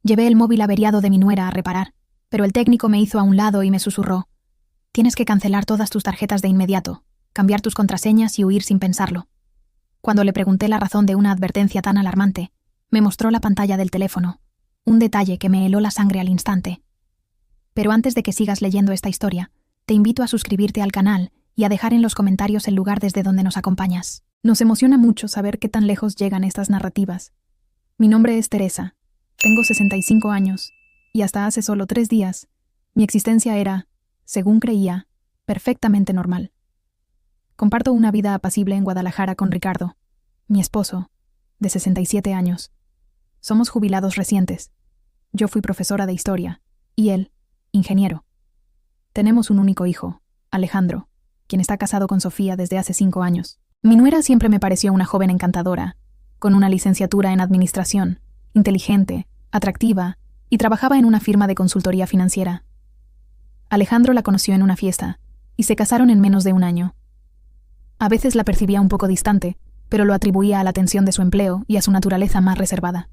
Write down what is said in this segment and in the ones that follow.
Llevé el móvil averiado de mi nuera a reparar, pero el técnico me hizo a un lado y me susurró: «Tienes que cancelar todas tus tarjetas de inmediato, cambiar tus contraseñas y huir sin pensarlo». Cuando le pregunté la razón de una advertencia tan alarmante, me mostró la pantalla del teléfono, un detalle que me heló la sangre al instante. Pero antes de que sigas leyendo esta historia, te invito a suscribirte al canal y a dejar en los comentarios el lugar desde donde nos acompañas. Nos emociona mucho saber qué tan lejos llegan estas narrativas. Mi nombre es Teresa, tengo 65 años, y hasta hace solo 3 días, mi existencia era, según creía, perfectamente normal. Comparto una vida apacible en Guadalajara con Ricardo, mi esposo, de 67 años. Somos jubilados recientes. Yo fui profesora de historia, y él, ingeniero. Tenemos un único hijo, Alejandro, quien está casado con Sofía desde hace 5 años. Mi nuera siempre me pareció una joven encantadora, con una licenciatura en administración, inteligente, atractiva, y trabajaba en una firma de consultoría financiera. Alejandro la conoció en una fiesta, y se casaron en menos de un año. A veces la percibía un poco distante, pero lo atribuía a la tensión de su empleo y a su naturaleza más reservada.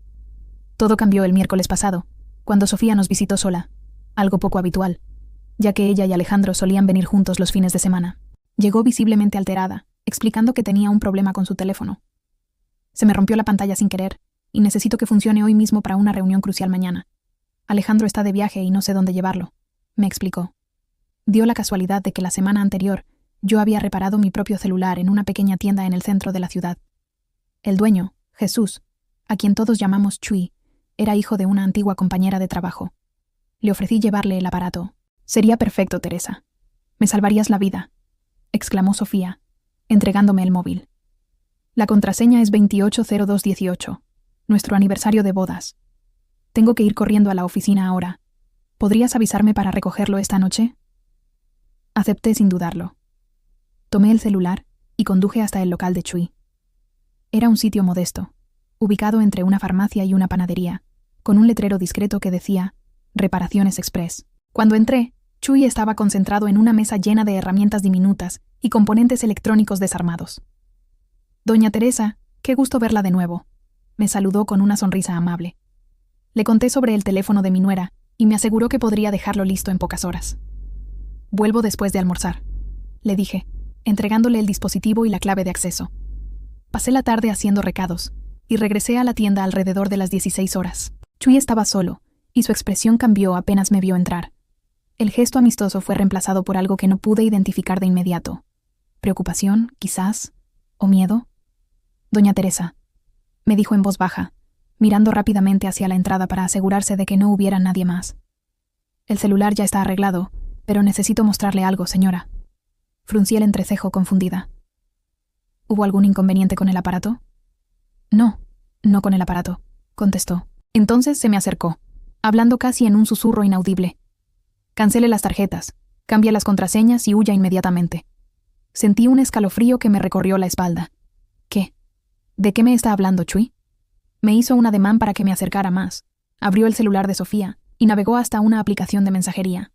Todo cambió el miércoles pasado, cuando Sofía nos visitó sola, algo poco habitual, ya que ella y Alejandro solían venir juntos los fines de semana. Llegó visiblemente alterada, explicando que tenía un problema con su teléfono. Se me rompió la pantalla sin querer, y necesito que funcione hoy mismo para una reunión crucial mañana. Alejandro está de viaje y no sé dónde llevarlo, me explicó. Dio la casualidad de que la semana anterior yo había reparado mi propio celular en una pequeña tienda en el centro de la ciudad. El dueño, Jesús, a quien todos llamamos Chuy, era hijo de una antigua compañera de trabajo. Le ofrecí llevarle el aparato. «Sería perfecto, Teresa. Me salvarías la vida», exclamó Sofía, entregándome el móvil. «La contraseña es 280218, nuestro aniversario de bodas. Tengo que ir corriendo a la oficina ahora. ¿Podrías avisarme para recogerlo esta noche?» Acepté sin dudarlo. Tomé el celular y conduje hasta el local de Chuy. Era un sitio modesto, ubicado entre una farmacia y una panadería, con un letrero discreto que decía «Reparaciones Express». Cuando entré, Chuy estaba concentrado en una mesa llena de herramientas diminutas y componentes electrónicos desarmados. «Doña Teresa, qué gusto verla de nuevo», me saludó con una sonrisa amable. Le conté sobre el teléfono de mi nuera y me aseguró que podría dejarlo listo en pocas horas. «Vuelvo después de almorzar», le dije, entregándole el dispositivo y la clave de acceso. Pasé la tarde haciendo recados y regresé a la tienda alrededor de las 16 horas. Chuy estaba solo, y su expresión cambió apenas me vio entrar. El gesto amistoso fue reemplazado por algo que no pude identificar de inmediato. ¿Preocupación, quizás? ¿O miedo? «Doña Teresa», me dijo en voz baja, mirando rápidamente hacia la entrada para asegurarse de que no hubiera nadie más. «El celular ya está arreglado, pero necesito mostrarle algo, señora». Fruncí el entrecejo confundida. «¿Hubo algún inconveniente con el aparato?» No con el aparato», contestó. Entonces se me acercó, hablando casi en un susurro inaudible. «Cancele las tarjetas, cambie las contraseñas y huya inmediatamente». Sentí un escalofrío que me recorrió la espalda. «¿Qué? ¿De qué me está hablando, Chuy?» Me hizo un ademán para que me acercara más. Abrió el celular de Sofía y navegó hasta una aplicación de mensajería.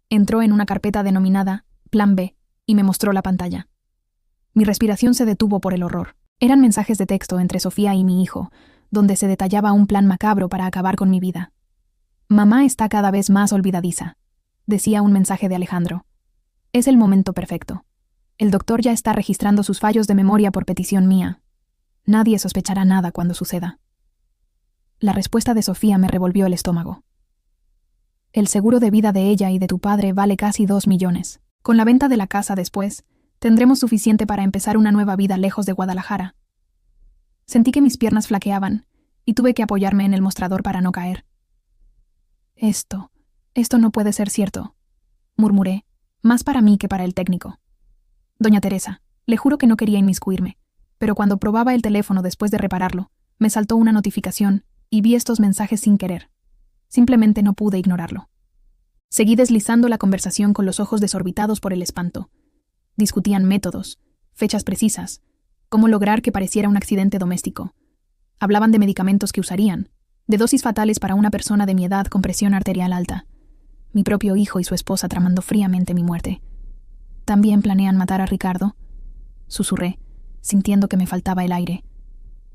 Entró en una carpeta denominada Plan B y me mostró la pantalla. Mi respiración se detuvo por el horror. Eran mensajes de texto entre Sofía y mi hijo, donde se detallaba un plan macabro para acabar con mi vida. «Mamá está cada vez más olvidadiza», decía un mensaje de Alejandro. «Es el momento perfecto. El doctor ya está registrando sus fallos de memoria por petición mía. Nadie sospechará nada cuando suceda». La respuesta de Sofía me revolvió el estómago. «El seguro de vida de ella y de tu padre vale casi 2 millones. Con la venta de la casa después, tendremos suficiente para empezar una nueva vida lejos de Guadalajara». Sentí que mis piernas flaqueaban y tuve que apoyarme en el mostrador para no caer. Esto no puede ser cierto», murmuré, más para mí que para el técnico. «Doña Teresa, le juro que no quería inmiscuirme, pero cuando probaba el teléfono después de repararlo, me saltó una notificación y vi estos mensajes sin querer. Simplemente no pude ignorarlo». Seguí deslizando la conversación con los ojos desorbitados por el espanto. Discutían métodos, fechas precisas, cómo lograr que pareciera un accidente doméstico. Hablaban de medicamentos que usarían, de dosis fatales para una persona de mi edad con presión arterial alta. Mi propio hijo y su esposa tramando fríamente mi muerte. ¿También planean matar a Ricardo?, susurré, sintiendo que me faltaba el aire.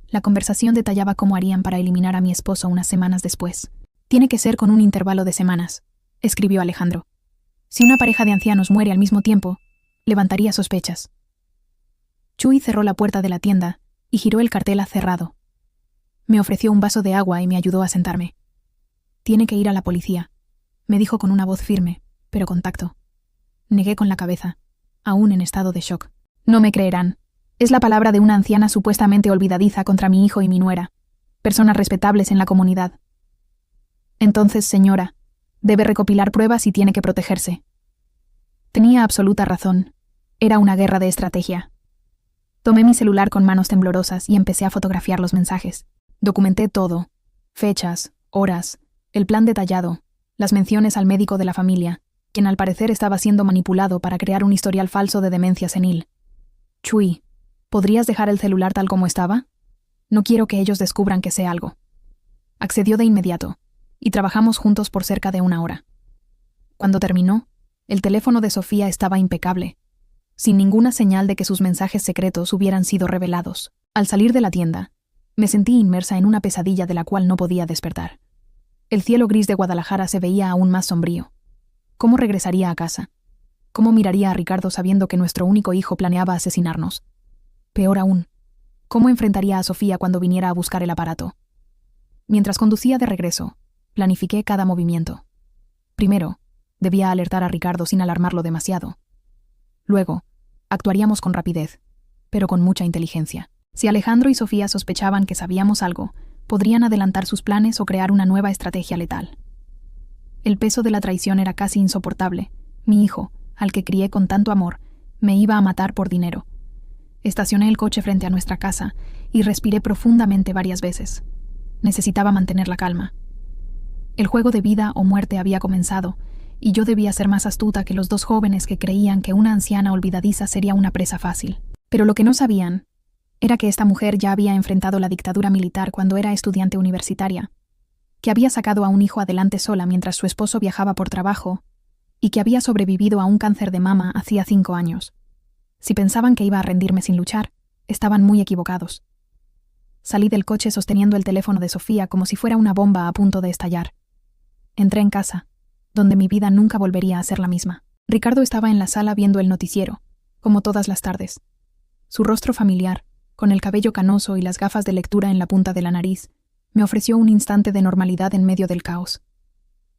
La conversación detallaba cómo harían para eliminar a mi esposo unas semanas después. Tiene que ser con un intervalo de semanas, escribió Alejandro. Si una pareja de ancianos muere al mismo tiempo, levantaría sospechas. Chuy cerró la puerta de la tienda y giró el cartel a cerrado. Me ofreció un vaso de agua y me ayudó a sentarme. Tiene que ir a la policía, me dijo con una voz firme, pero con tacto. Negué con la cabeza, aún en estado de shock. No me creerán. Es la palabra de una anciana supuestamente olvidadiza contra mi hijo y mi nuera, personas respetables en la comunidad. Entonces, señora, debe recopilar pruebas y tiene que protegerse. Tenía absoluta razón. Era una guerra de estrategia. Tomé mi celular con manos temblorosas y empecé a fotografiar los mensajes. Documenté todo. Fechas, horas, el plan detallado, las menciones al médico de la familia, quien al parecer estaba siendo manipulado para crear un historial falso de demencia senil. Chuy, ¿podrías dejar el celular tal como estaba? No quiero que ellos descubran que sé algo. Accedió de inmediato, y trabajamos juntos por cerca de 1 hora. Cuando terminó, el teléfono de Sofía estaba impecable, sin ninguna señal de que sus mensajes secretos hubieran sido revelados. Al salir de la tienda, me sentí inmersa en una pesadilla de la cual no podía despertar. El cielo gris de Guadalajara se veía aún más sombrío. ¿Cómo regresaría a casa? ¿Cómo miraría a Ricardo sabiendo que nuestro único hijo planeaba asesinarnos? Peor aún, ¿cómo enfrentaría a Sofía cuando viniera a buscar el aparato? Mientras conducía de regreso, planifiqué cada movimiento. Primero, debía alertar a Ricardo sin alarmarlo demasiado. Luego, actuaríamos con rapidez, pero con mucha inteligencia. Si Alejandro y Sofía sospechaban que sabíamos algo, podrían adelantar sus planes o crear una nueva estrategia letal. El peso de la traición era casi insoportable. Mi hijo, al que crié con tanto amor, me iba a matar por dinero. Estacioné el coche frente a nuestra casa y respiré profundamente varias veces. Necesitaba mantener la calma. El juego de vida o muerte había comenzado, y yo debía ser más astuta que los 2 jóvenes que creían que una anciana olvidadiza sería una presa fácil. Pero lo que no sabían era que esta mujer ya había enfrentado la dictadura militar cuando era estudiante universitaria, que había sacado a un hijo adelante sola mientras su esposo viajaba por trabajo y que había sobrevivido a un cáncer de mama hacía 5 años. Si pensaban que iba a rendirme sin luchar, estaban muy equivocados. Salí del coche sosteniendo el teléfono de Sofía como si fuera una bomba a punto de estallar. Entré en casa, donde mi vida nunca volvería a ser la misma. Ricardo estaba en la sala viendo el noticiero, como todas las tardes. Su rostro familiar, con el cabello canoso y las gafas de lectura en la punta de la nariz, me ofreció un instante de normalidad en medio del caos.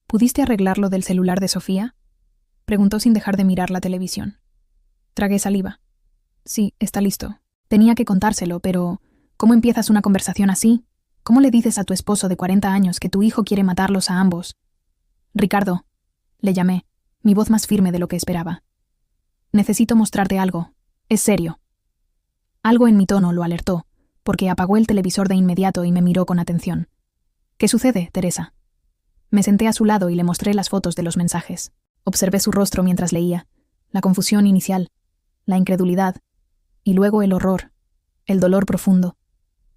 ¿Pudiste arreglar lo del celular de Sofía?, preguntó sin dejar de mirar la televisión. Tragué saliva. Sí, está listo. Tenía que contárselo, pero ¿cómo empiezas una conversación así? ¿Cómo le dices a tu esposo de 40 años que tu hijo quiere matarlos a ambos? Ricardo, le llamé, mi voz más firme de lo que esperaba. Necesito mostrarte algo. Es serio. Algo en mi tono lo alertó, porque apagó el televisor de inmediato y me miró con atención. ¿Qué sucede, Teresa? Me senté a su lado y le mostré las fotos de los mensajes. Observé su rostro mientras leía, la confusión inicial, la incredulidad, y luego el horror, el dolor profundo.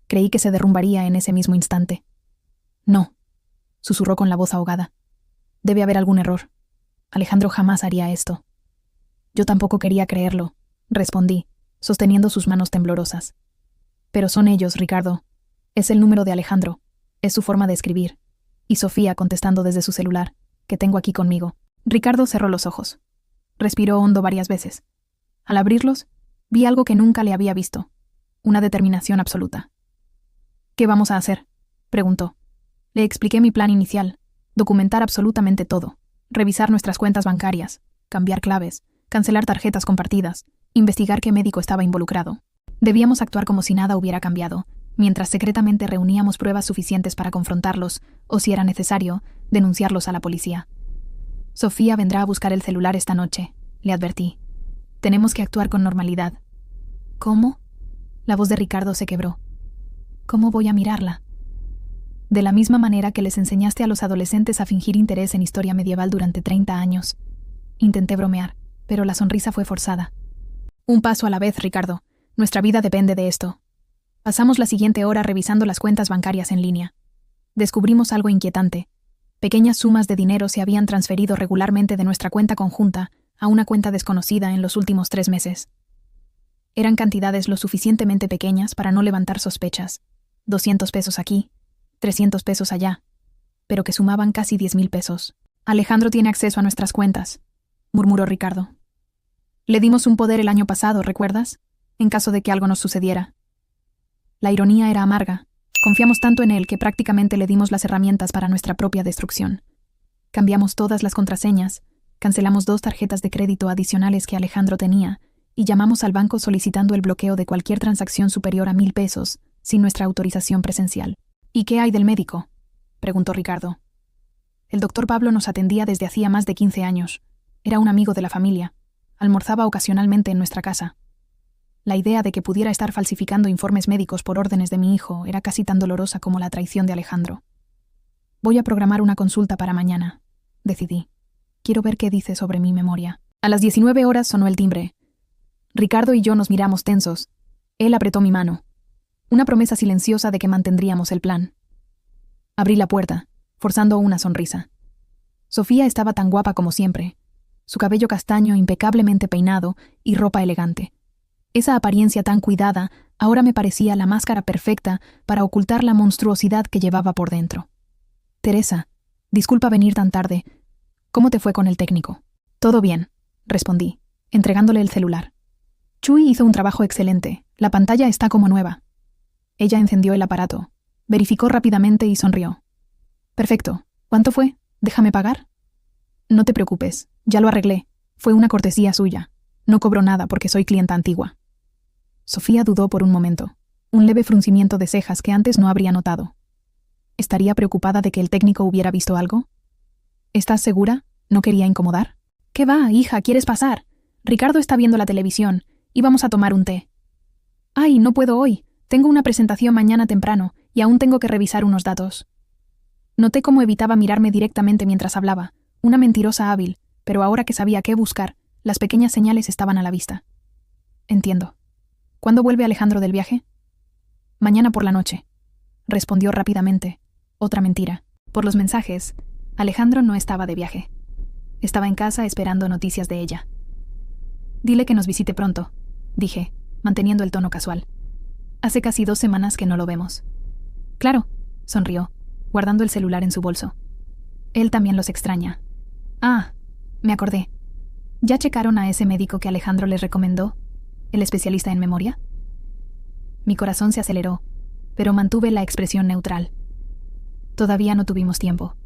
Creí que se derrumbaría en ese mismo instante. No, susurró con la voz ahogada. Debe haber algún error. Alejandro jamás haría esto. Yo tampoco quería creerlo, respondí, sosteniendo sus manos temblorosas. Pero son ellos, Ricardo. Es el número de Alejandro. Es su forma de escribir. Y Sofía contestando desde su celular, que tengo aquí conmigo. Ricardo cerró los ojos. Respiró hondo varias veces. Al abrirlos, vi algo que nunca le había visto. Una determinación absoluta. ¿Qué vamos a hacer?, preguntó. Le expliqué mi plan inicial. Documentar absolutamente todo. Revisar nuestras cuentas bancarias. Cambiar claves. Cancelar tarjetas compartidas. Investigar qué médico estaba involucrado. Debíamos actuar como si nada hubiera cambiado, mientras secretamente reuníamos pruebas suficientes para confrontarlos, o si era necesario, denunciarlos a la policía. Sofía vendrá a buscar el celular esta noche, le advertí. Tenemos que actuar con normalidad. ¿Cómo? La voz de Ricardo se quebró. ¿Cómo voy a mirarla? De la misma manera que les enseñaste a los adolescentes a fingir interés en historia medieval durante 30 años. Intenté bromear, pero la sonrisa fue forzada. Un paso a la vez, Ricardo. Nuestra vida depende de esto. Pasamos la siguiente hora revisando las cuentas bancarias en línea. Descubrimos algo inquietante. Pequeñas sumas de dinero se habían transferido regularmente de nuestra cuenta conjunta a una cuenta desconocida en los últimos 3 meses. Eran cantidades lo suficientemente pequeñas para no levantar sospechas. 200 pesos aquí, 300 pesos allá. pero que sumaban casi 10.000 pesos. Alejandro tiene acceso a nuestras cuentas, murmuró Ricardo. Le dimos un poder el año pasado, ¿recuerdas? En caso de que algo nos sucediera. La ironía era amarga. Confiamos tanto en él que prácticamente le dimos las herramientas para nuestra propia destrucción. Cambiamos todas las contraseñas, cancelamos 2 tarjetas de crédito adicionales que Alejandro tenía y llamamos al banco solicitando el bloqueo de cualquier transacción superior a 1.000 pesos sin nuestra autorización presencial. ¿Y qué hay del médico?, preguntó Ricardo. El doctor Pablo nos atendía desde hacía más de 15 años. Era un amigo de la familia. Almorzaba ocasionalmente en nuestra casa. La idea de que pudiera estar falsificando informes médicos por órdenes de mi hijo era casi tan dolorosa como la traición de Alejandro. Voy a programar una consulta para mañana, decidí. Quiero ver qué dice sobre mi memoria. A las 19 horas sonó el timbre. Ricardo y yo nos miramos tensos. Él apretó mi mano. Una promesa silenciosa de que mantendríamos el plan. Abrí la puerta, forzando una sonrisa. Sofía estaba tan guapa como siempre. Su cabello castaño impecablemente peinado y ropa elegante. Esa apariencia tan cuidada ahora me parecía la máscara perfecta para ocultar la monstruosidad que llevaba por dentro. Teresa, disculpa venir tan tarde. ¿Cómo te fue con el técnico? Todo bien, respondí, entregándole el celular. Chuy hizo un trabajo excelente. La pantalla está como nueva. Ella encendió el aparato, verificó rápidamente y sonrió. Perfecto. ¿Cuánto fue? ¿Déjame pagar? No te preocupes, ya lo arreglé. Fue una cortesía suya. No cobro nada porque soy clienta antigua. Sofía dudó por un momento, un leve fruncimiento de cejas que antes no habría notado. ¿Estaría preocupada de que el técnico hubiera visto algo? ¿Estás segura? ¿No quería incomodar? ¿Qué va, hija? ¿Quieres pasar? Ricardo está viendo la televisión y vamos a tomar un té. Ay, no puedo hoy. Tengo una presentación mañana temprano y aún tengo que revisar unos datos. Noté cómo evitaba mirarme directamente mientras hablaba, una mentirosa hábil, pero ahora que sabía qué buscar, las pequeñas señales estaban a la vista. Entiendo. ¿Cuándo vuelve Alejandro del viaje? Mañana por la noche, respondió rápidamente. Otra mentira. Por los mensajes, Alejandro no estaba de viaje. Estaba en casa esperando noticias de ella. Dile que nos visite pronto, dije, manteniendo el tono casual. Hace casi 2 semanas que no lo vemos. Claro, sonrió, guardando el celular en su bolso. Él también los extraña. Ah, me acordé. ¿Ya checaron a ese médico que Alejandro les recomendó? ¿El especialista en memoria? Mi corazón se aceleró, pero mantuve la expresión neutral. Todavía no tuvimos tiempo.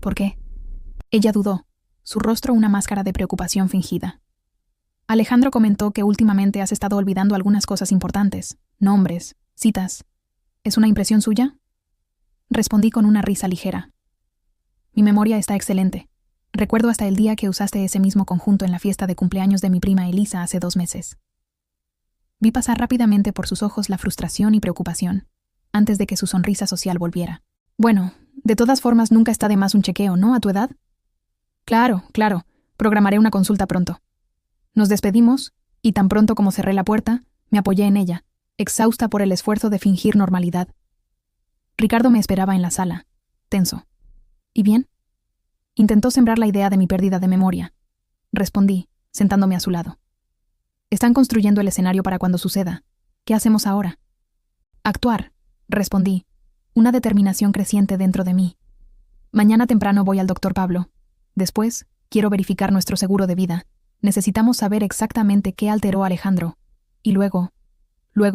¿Por qué? Ella dudó, su rostro una máscara de preocupación fingida. Alejandro comentó que últimamente has estado olvidando algunas cosas importantes, nombres, citas. ¿Es una impresión suya? Respondí con una risa ligera. Mi memoria está excelente. Recuerdo hasta el día que usaste ese mismo conjunto en la fiesta de cumpleaños de mi prima Elisa hace 2 meses. Vi pasar rápidamente por sus ojos la frustración y preocupación, antes de que su sonrisa social volviera. Bueno, de todas formas nunca está de más un chequeo, ¿no? ¿A tu edad? Claro, claro. Programaré una consulta pronto. Nos despedimos, y tan pronto como cerré la puerta, me apoyé en ella, exhausta por el esfuerzo de fingir normalidad. Ricardo me esperaba en la sala, tenso. ¿Y bien? Intentó sembrar la idea de mi pérdida de memoria. Respondí, sentándome a su lado. Están construyendo el escenario para cuando suceda. ¿Qué hacemos ahora? Actuar, respondí, una determinación creciente dentro de mí. Mañana temprano voy al doctor Pablo. Después, quiero verificar nuestro seguro de vida. Necesitamos saber exactamente qué alteró a Alejandro. Y luego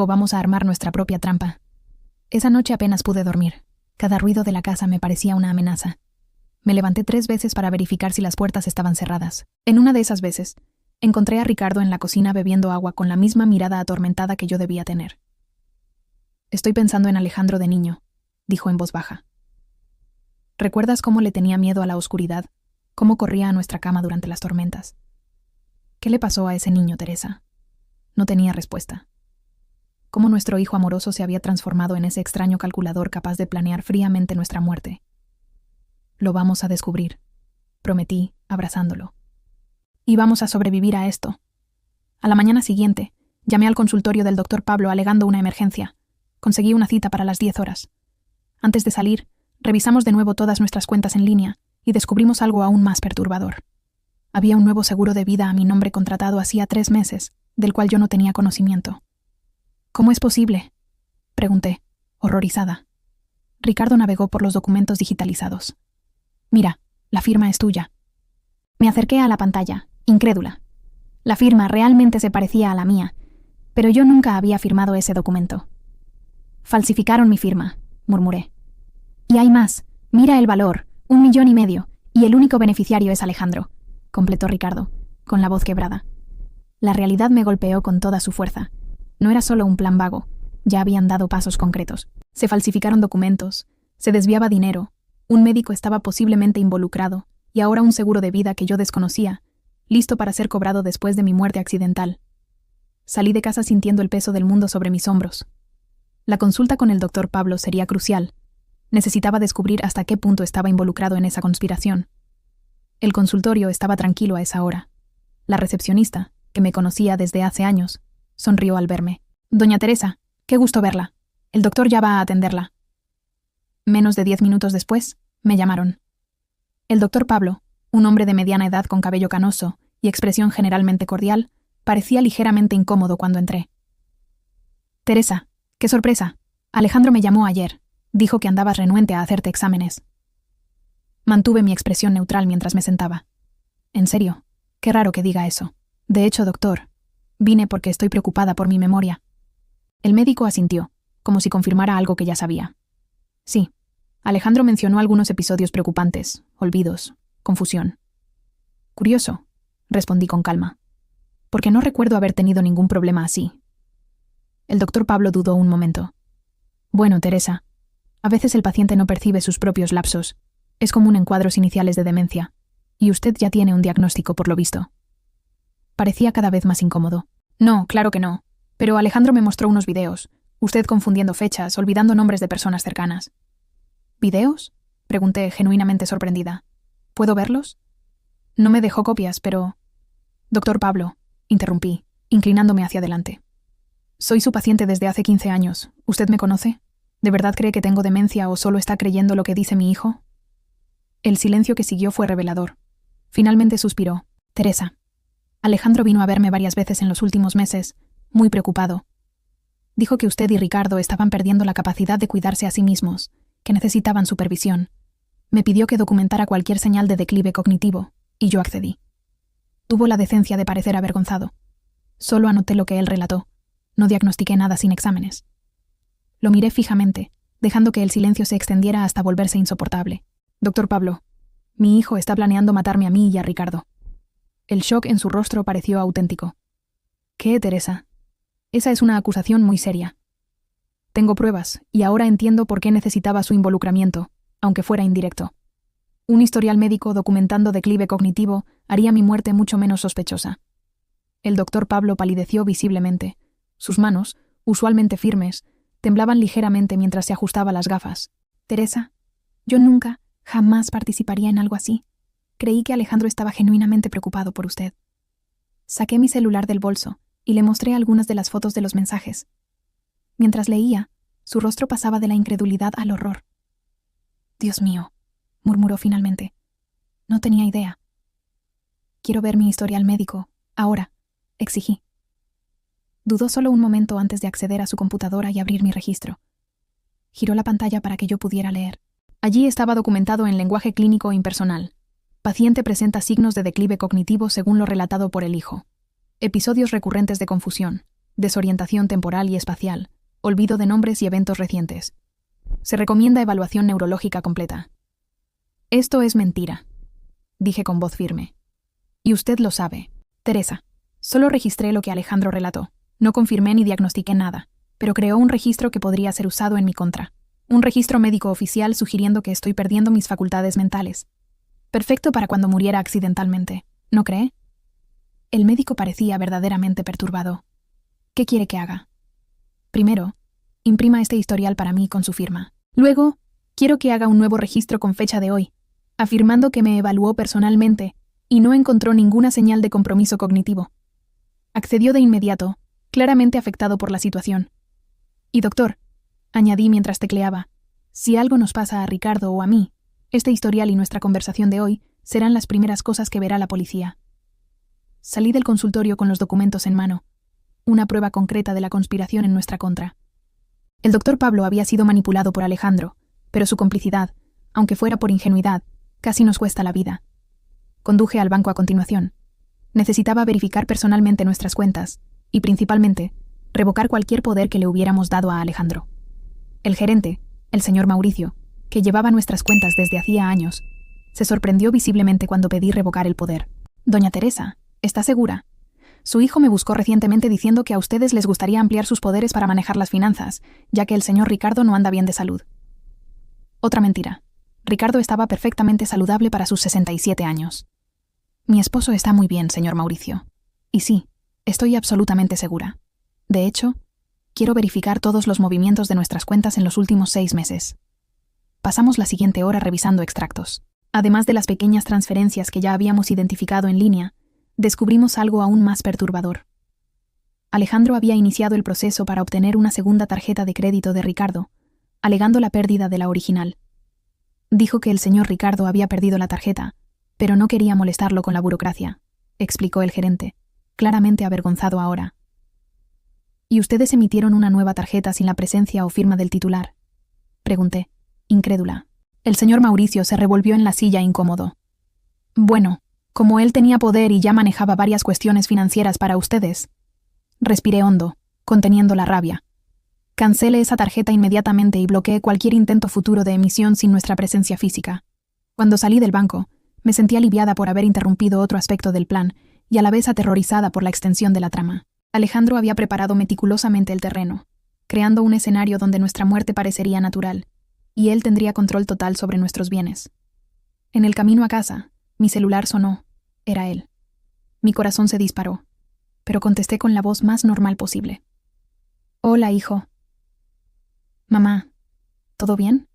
vamos a armar nuestra propia trampa. Esa noche apenas pude dormir. Cada ruido de la casa me parecía una amenaza. Me levanté 3 veces para verificar si las puertas estaban cerradas. En una de esas veces, encontré a Ricardo en la cocina bebiendo agua con la misma mirada atormentada que yo debía tener. Estoy pensando en Alejandro de niño, dijo en voz baja. ¿Recuerdas cómo le tenía miedo a la oscuridad? ¿Cómo corría a nuestra cama durante las tormentas? ¿Qué le pasó a ese niño, Teresa? No tenía respuesta. Cómo nuestro hijo amoroso se había transformado en ese extraño calculador capaz de planear fríamente nuestra muerte. Lo vamos a descubrir, prometí, abrazándolo. Y vamos a sobrevivir a esto. A la mañana siguiente, llamé al consultorio del doctor Pablo alegando una emergencia. Conseguí una cita para las 10 horas. Antes de salir, revisamos de nuevo todas nuestras cuentas en línea y descubrimos algo aún más perturbador. Había un nuevo seguro de vida a mi nombre contratado hacía 3 meses, del cual yo no tenía conocimiento. ¿Cómo es posible?, pregunté, horrorizada. Ricardo navegó por los documentos digitalizados. Mira, la firma es tuya. Me acerqué a la pantalla, incrédula. La firma realmente se parecía a la mía, pero yo nunca había firmado ese documento. Falsificaron mi firma, murmuré. Y hay más. Mira el valor, 1,5 millones, y el único beneficiario es Alejandro, completó Ricardo, con la voz quebrada. La realidad me golpeó con toda su fuerza. No era solo un plan vago, ya habían dado pasos concretos. Se falsificaron documentos, se desviaba dinero, un médico estaba posiblemente involucrado, y ahora un seguro de vida que yo desconocía, listo para ser cobrado después de mi muerte accidental. Salí de casa sintiendo el peso del mundo sobre mis hombros. La consulta con el doctor Pablo sería crucial. Necesitaba descubrir hasta qué punto estaba involucrado en esa conspiración. El consultorio estaba tranquilo a esa hora. La recepcionista, que me conocía desde hace años, sonrió al verme. «Doña Teresa, qué gusto verla. El doctor ya va a atenderla». Menos de 10 minutos después, me llamaron. El doctor Pablo, un hombre de mediana edad con cabello canoso y expresión generalmente cordial, parecía ligeramente incómodo cuando entré. «Teresa, qué sorpresa. Alejandro me llamó ayer. Dijo que andabas renuente a hacerte exámenes». Mantuve mi expresión neutral mientras me sentaba. «¿En serio? Qué raro que diga eso. De hecho, doctor, vine porque estoy preocupada por mi memoria». El médico asintió, como si confirmara algo que ya sabía. «Sí, Alejandro mencionó algunos episodios preocupantes, olvidos, confusión». «Curioso», respondí con calma, «porque no recuerdo haber tenido ningún problema así». El doctor Pablo dudó un momento. «Bueno, Teresa, a veces el paciente no percibe sus propios lapsos. Es común en cuadros iniciales de demencia. Y usted ya tiene un diagnóstico, por lo visto». Parecía cada vez más incómodo. «No, claro que no. Pero Alejandro me mostró unos videos. Usted confundiendo fechas, olvidando nombres de personas cercanas». «¿Videos?», pregunté, genuinamente sorprendida. «¿Puedo verlos?». «No me dejó copias, pero...». «Doctor Pablo», interrumpí, inclinándome hacia adelante. «Soy su paciente desde hace 15 años. ¿Usted me conoce? ¿De verdad cree que tengo demencia o solo está creyendo lo que dice mi hijo?». El silencio que siguió fue revelador. Finalmente suspiró. «Teresa, Alejandro vino a verme varias veces en los últimos meses, muy preocupado. Dijo que usted y Ricardo estaban perdiendo la capacidad de cuidarse a sí mismos, que necesitaban supervisión. Me pidió que documentara cualquier señal de declive cognitivo, y yo accedí. Tuvo la decencia de parecer avergonzado. Solo anoté lo que él relató. No diagnostiqué nada sin exámenes». Lo miré fijamente, dejando que el silencio se extendiera hasta volverse insoportable. «Doctor Pablo, mi hijo está planeando matarme a mí y a Ricardo». El shock en su rostro pareció auténtico. «¿Qué, Teresa? Esa es una acusación muy seria. Tengo pruebas, y ahora entiendo por qué necesitaba su involucramiento, aunque fuera indirecto. Un historial médico documentando declive cognitivo haría mi muerte mucho menos sospechosa». El doctor Pablo palideció visiblemente. Sus manos, usualmente firmes, temblaban ligeramente mientras se ajustaba las gafas. «Teresa, yo nunca, jamás participaría en algo así. Creí que Alejandro estaba genuinamente preocupado por usted». Saqué mi celular del bolso y le mostré algunas de las fotos de los mensajes. Mientras leía, su rostro pasaba de la incredulidad al horror. «Dios mío», murmuró finalmente. «No tenía idea». «Quiero ver mi historial médico, ahora», exigí. Dudó solo un momento antes de acceder a su computadora y abrir mi registro. Giró la pantalla para que yo pudiera leer. Allí estaba documentado en lenguaje clínico impersonal. Paciente presenta signos de declive cognitivo según lo relatado por el hijo. Episodios recurrentes de confusión, desorientación temporal y espacial, olvido de nombres y eventos recientes. Se recomienda evaluación neurológica completa. «Esto es mentira», dije con voz firme. «Y usted lo sabe. Teresa, solo registré lo que Alejandro relató. No confirmé ni diagnostiqué nada, pero creó un registro que podría ser usado en mi contra. Un registro médico oficial sugiriendo que estoy perdiendo mis facultades mentales. Perfecto para cuando muriera accidentalmente, ¿no cree?». El médico parecía verdaderamente perturbado. «¿Qué quiere que haga?». «Primero, imprima este historial para mí con su firma. Luego, quiero que haga un nuevo registro con fecha de hoy, afirmando que me evaluó personalmente y no encontró ninguna señal de compromiso cognitivo». Accedió de inmediato, claramente afectado por la situación. «Y doctor», añadí mientras tecleaba, «si algo nos pasa a Ricardo o a mí, este historial y nuestra conversación de hoy serán las primeras cosas que verá la policía». Salí del consultorio con los documentos en mano, una prueba concreta de la conspiración en nuestra contra. El doctor Pablo había sido manipulado por Alejandro, pero su complicidad, aunque fuera por ingenuidad, casi nos cuesta la vida. Conduje al banco a continuación. Necesitaba verificar personalmente nuestras cuentas y, principalmente, revocar cualquier poder que le hubiéramos dado a Alejandro. El gerente, el señor Mauricio, que llevaba nuestras cuentas desde hacía años, se sorprendió visiblemente cuando pedí revocar el poder. Doña Teresa, ¿está segura? Su hijo me buscó recientemente diciendo que a ustedes les gustaría ampliar sus poderes para manejar las finanzas, ya que el señor Ricardo no anda bien de salud. Otra mentira. Ricardo estaba perfectamente saludable para sus 67 años. Mi esposo está muy bien, señor Mauricio. Y sí, estoy absolutamente segura. De hecho, quiero verificar todos los movimientos de nuestras cuentas en los últimos 6 meses. Pasamos la siguiente hora revisando extractos. Además de las pequeñas transferencias que ya habíamos identificado en línea, descubrimos algo aún más perturbador. Alejandro había iniciado el proceso para obtener una segunda tarjeta de crédito de Ricardo, alegando la pérdida de la original. Dijo que el señor Ricardo había perdido la tarjeta, pero no quería molestarlo con la burocracia, explicó el gerente, claramente avergonzado ahora. ¿Y ustedes emitieron una nueva tarjeta sin la presencia o firma del titular?, pregunté, incrédula. El señor Mauricio se revolvió en la silla incómodo. Bueno, como él tenía poder y ya manejaba varias cuestiones financieras para ustedes. Respiré hondo, conteniendo la rabia. Cancele esa tarjeta inmediatamente y bloqueé cualquier intento futuro de emisión sin nuestra presencia física. Cuando salí del banco, me sentí aliviada por haber interrumpido otro aspecto del plan y a la vez aterrorizada por la extensión de la trama. Alejandro había preparado meticulosamente el terreno, creando un escenario donde nuestra muerte parecería natural, y él tendría control total sobre nuestros bienes. En el camino a casa, mi celular sonó. Era él. Mi corazón se disparó, pero contesté con la voz más normal posible. Hola, hijo. Mamá, ¿todo bien?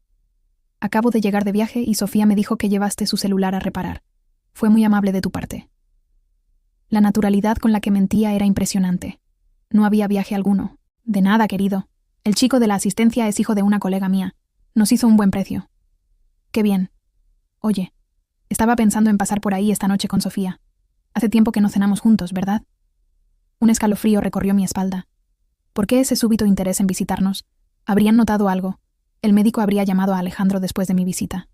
Acabo de llegar de viaje y Sofía me dijo que llevaste su celular a reparar. Fue muy amable de tu parte. La naturalidad con la que mentía era impresionante. No había viaje alguno. De nada, querido. El chico de la asistencia es hijo de una colega mía. Nos hizo un buen precio. Qué bien. Oye, estaba pensando en pasar por ahí esta noche con Sofía. Hace tiempo que no cenamos juntos, ¿verdad? Un escalofrío recorrió mi espalda. ¿Por qué ese súbito interés en visitarnos? ¿Habrían notado algo? El médico habría llamado a Alejandro después de mi visita.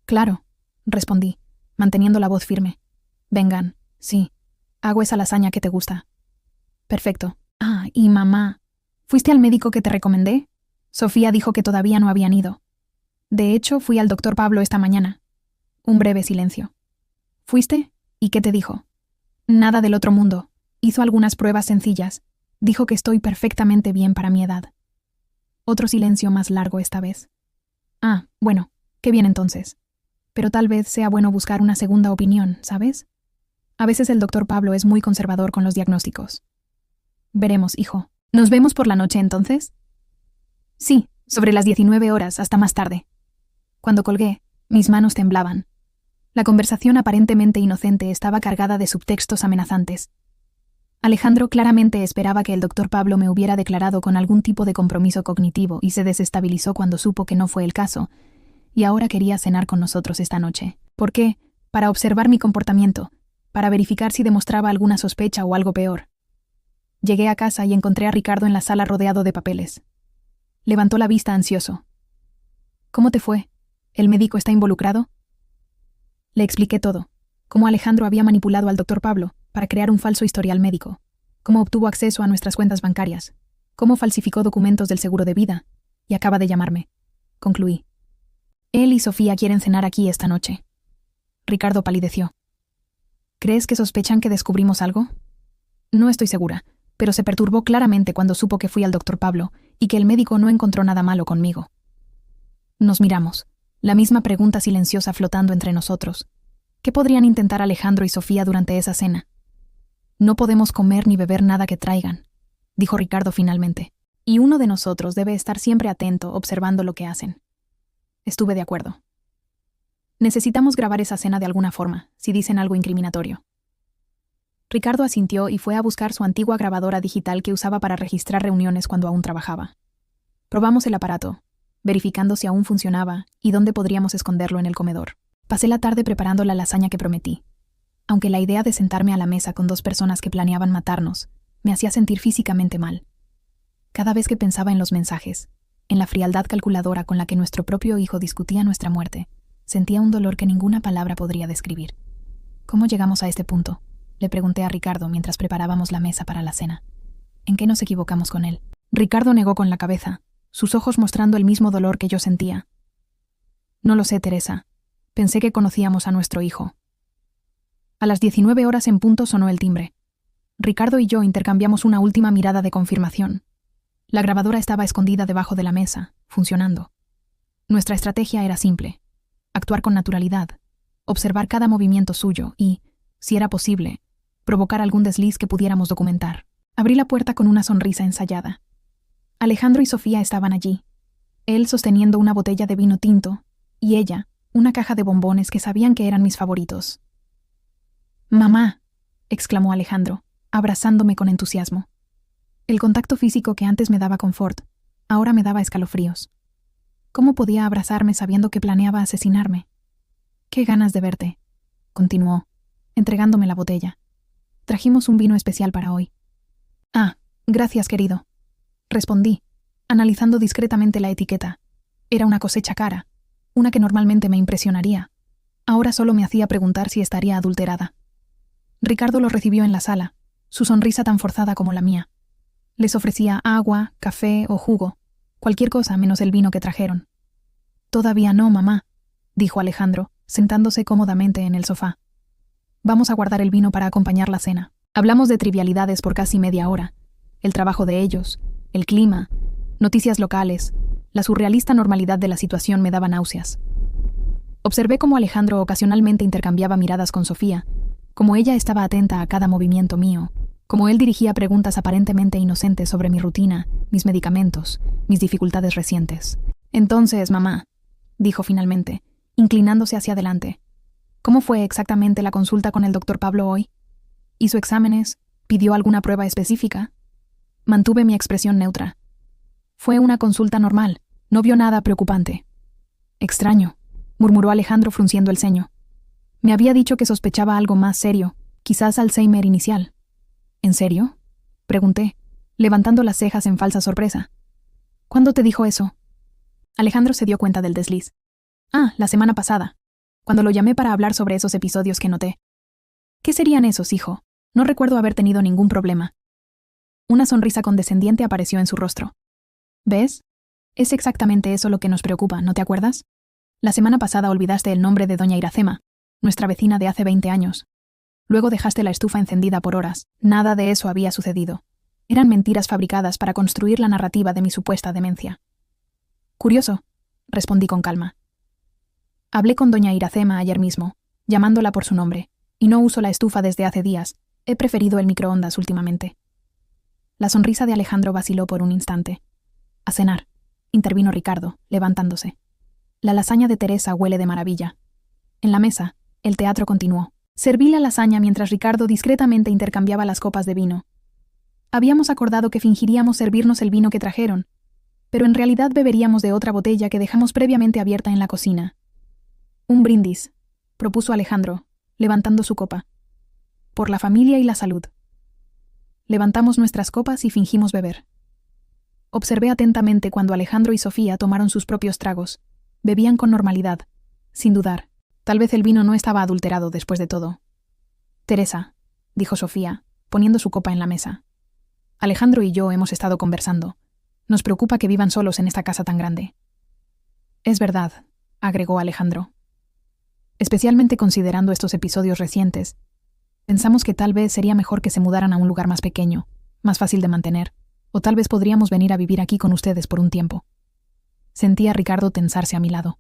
Claro, respondí, manteniendo la voz firme. Vengan, sí. Hago esa lasaña que te gusta. Perfecto. Ah, y mamá, ¿fuiste al médico que te recomendé? Sofía dijo que todavía no habían ido. De hecho, fui al doctor Pablo esta mañana. Un breve silencio. ¿Fuiste? ¿Y qué te dijo? Nada del otro mundo. Hizo algunas pruebas sencillas. Dijo que estoy perfectamente bien para mi edad. Otro silencio más largo esta vez. Ah, bueno, qué bien entonces. Pero tal vez sea bueno buscar una segunda opinión, ¿sabes? A veces el doctor Pablo es muy conservador con los diagnósticos. Veremos, hijo. ¿Nos vemos por la noche entonces? Sí, sobre las 19 horas, hasta más tarde. Cuando colgué, mis manos temblaban. La conversación aparentemente inocente estaba cargada de subtextos amenazantes. Alejandro claramente esperaba que el doctor Pablo me hubiera declarado con algún tipo de compromiso cognitivo y se desestabilizó cuando supo que no fue el caso, y ahora quería cenar con nosotros esta noche. ¿Por qué? Para observar mi comportamiento, para verificar si demostraba alguna sospecha o algo peor. Llegué a casa y encontré a Ricardo en la sala rodeado de papeles. Levantó la vista ansioso. ¿Cómo te fue? ¿El médico está involucrado? Le expliqué todo, cómo Alejandro había manipulado al doctor Pablo para crear un falso historial médico, cómo obtuvo acceso a nuestras cuentas bancarias, cómo falsificó documentos del seguro de vida, y acaba de llamarme. Concluí. Él y Sofía quieren cenar aquí esta noche. Ricardo palideció. ¿Crees que sospechan que descubrimos algo? No estoy segura, pero se perturbó claramente cuando supo que fui al doctor Pablo y que el médico no encontró nada malo conmigo. Nos miramos, la misma pregunta silenciosa flotando entre nosotros. ¿Qué podrían intentar Alejandro y Sofía durante esa cena? No podemos comer ni beber nada que traigan, dijo Ricardo finalmente, y uno de nosotros debe estar siempre atento, observando lo que hacen. Estuve de acuerdo. Necesitamos grabar esa cena de alguna forma, si dicen algo incriminatorio. Ricardo asintió y fue a buscar su antigua grabadora digital que usaba para registrar reuniones cuando aún trabajaba. Probamos el aparato, verificando si aún funcionaba y dónde podríamos esconderlo en el comedor. Pasé la tarde preparando la lasaña que prometí. Aunque la idea de sentarme a la mesa con 2 personas que planeaban matarnos me hacía sentir físicamente mal. Cada vez que pensaba en los mensajes, en la frialdad calculadora con la que nuestro propio hijo discutía nuestra muerte, sentía un dolor que ninguna palabra podría describir. ¿Cómo llegamos a este punto?, le pregunté a Ricardo mientras preparábamos la mesa para la cena. ¿En qué nos equivocamos con él? Ricardo negó con la cabeza, sus ojos mostrando el mismo dolor que yo sentía. No lo sé, Teresa. Pensé que conocíamos a nuestro hijo. A las 19 horas en punto sonó el timbre. Ricardo y yo intercambiamos una última mirada de confirmación. La grabadora estaba escondida debajo de la mesa, funcionando. Nuestra estrategia era simple: actuar con naturalidad, observar cada movimiento suyo y, si era posible, provocar algún desliz que pudiéramos documentar. Abrí la puerta con una sonrisa ensayada. Alejandro y Sofía estaban allí, él sosteniendo una botella de vino tinto y ella una caja de bombones que sabían que eran mis favoritos. «¡Mamá!», exclamó Alejandro, abrazándome con entusiasmo. El contacto físico que antes me daba confort, ahora me daba escalofríos. ¿Cómo podía abrazarme sabiendo que planeaba asesinarme? «¡Qué ganas de verte!», continuó, entregándome la botella. «Trajimos un vino especial para hoy». «Ah, gracias, querido», respondí, analizando discretamente la etiqueta. Era una cosecha cara, una que normalmente me impresionaría. Ahora solo me hacía preguntar si estaría adulterada. Ricardo lo recibió en la sala, su sonrisa tan forzada como la mía. Les ofrecía agua, café o jugo, cualquier cosa menos el vino que trajeron. «Todavía no, mamá», dijo Alejandro, sentándose cómodamente en el sofá. «Vamos a guardar el vino para acompañar la cena». Hablamos de trivialidades por casi media hora. El trabajo de ellos, el clima, noticias locales, la surrealista normalidad de la situación me daba náuseas. Observé cómo Alejandro ocasionalmente intercambiaba miradas con Sofía, cómo ella estaba atenta a cada movimiento mío, cómo él dirigía preguntas aparentemente inocentes sobre mi rutina, mis medicamentos, mis dificultades recientes. «Entonces, mamá», dijo finalmente, inclinándose hacia adelante, «¿cómo fue exactamente la consulta con el doctor Pablo hoy? ¿Hizo exámenes? ¿Pidió alguna prueba específica?» Mantuve mi expresión neutra. «Fue una consulta normal, no vio nada preocupante». «Extraño», murmuró Alejandro frunciendo el ceño. «Me había dicho que sospechaba algo más serio, quizás Alzheimer inicial». «¿En serio?», pregunté, levantando las cejas en falsa sorpresa. «¿Cuándo te dijo eso?». Alejandro se dio cuenta del desliz. «Ah, la semana pasada, cuando lo llamé para hablar sobre esos episodios que noté». «¿Qué serían esos, hijo? No recuerdo haber tenido ningún problema». Una sonrisa condescendiente apareció en su rostro. «¿Ves? Es exactamente eso lo que nos preocupa, ¿no te acuerdas? La semana pasada olvidaste el nombre de doña Iracema, nuestra vecina de hace 20 años. Luego dejaste la estufa encendida por horas. Nada de eso había sucedido. Eran mentiras fabricadas para construir la narrativa de mi supuesta demencia». «Curioso», respondí con calma. «Hablé con doña Iracema ayer mismo, llamándola por su nombre, y no uso la estufa desde hace días. He preferido el microondas últimamente». La sonrisa de Alejandro vaciló por un instante. «A cenar», intervino Ricardo, levantándose. «La lasaña de Teresa huele de maravilla». En la mesa, el teatro continuó. Serví la lasaña mientras Ricardo discretamente intercambiaba las copas de vino. Habíamos acordado que fingiríamos servirnos el vino que trajeron, pero en realidad beberíamos de otra botella que dejamos previamente abierta en la cocina. «Un brindis», propuso Alejandro, levantando su copa. «Por la familia y la salud». Levantamos nuestras copas y fingimos beber. Observé atentamente cuando Alejandro y Sofía tomaron sus propios tragos. Bebían con normalidad, sin dudar. Tal vez el vino no estaba adulterado después de todo. «Teresa», dijo Sofía, poniendo su copa en la mesa. «Alejandro y yo hemos estado conversando. Nos preocupa que vivan solos en esta casa tan grande». «Es verdad», agregó Alejandro. «Especialmente considerando estos episodios recientes. Pensamos que tal vez sería mejor que se mudaran a un lugar más pequeño, más fácil de mantener, o tal vez podríamos venir a vivir aquí con ustedes por un tiempo». Sentí a Ricardo tensarse a mi lado.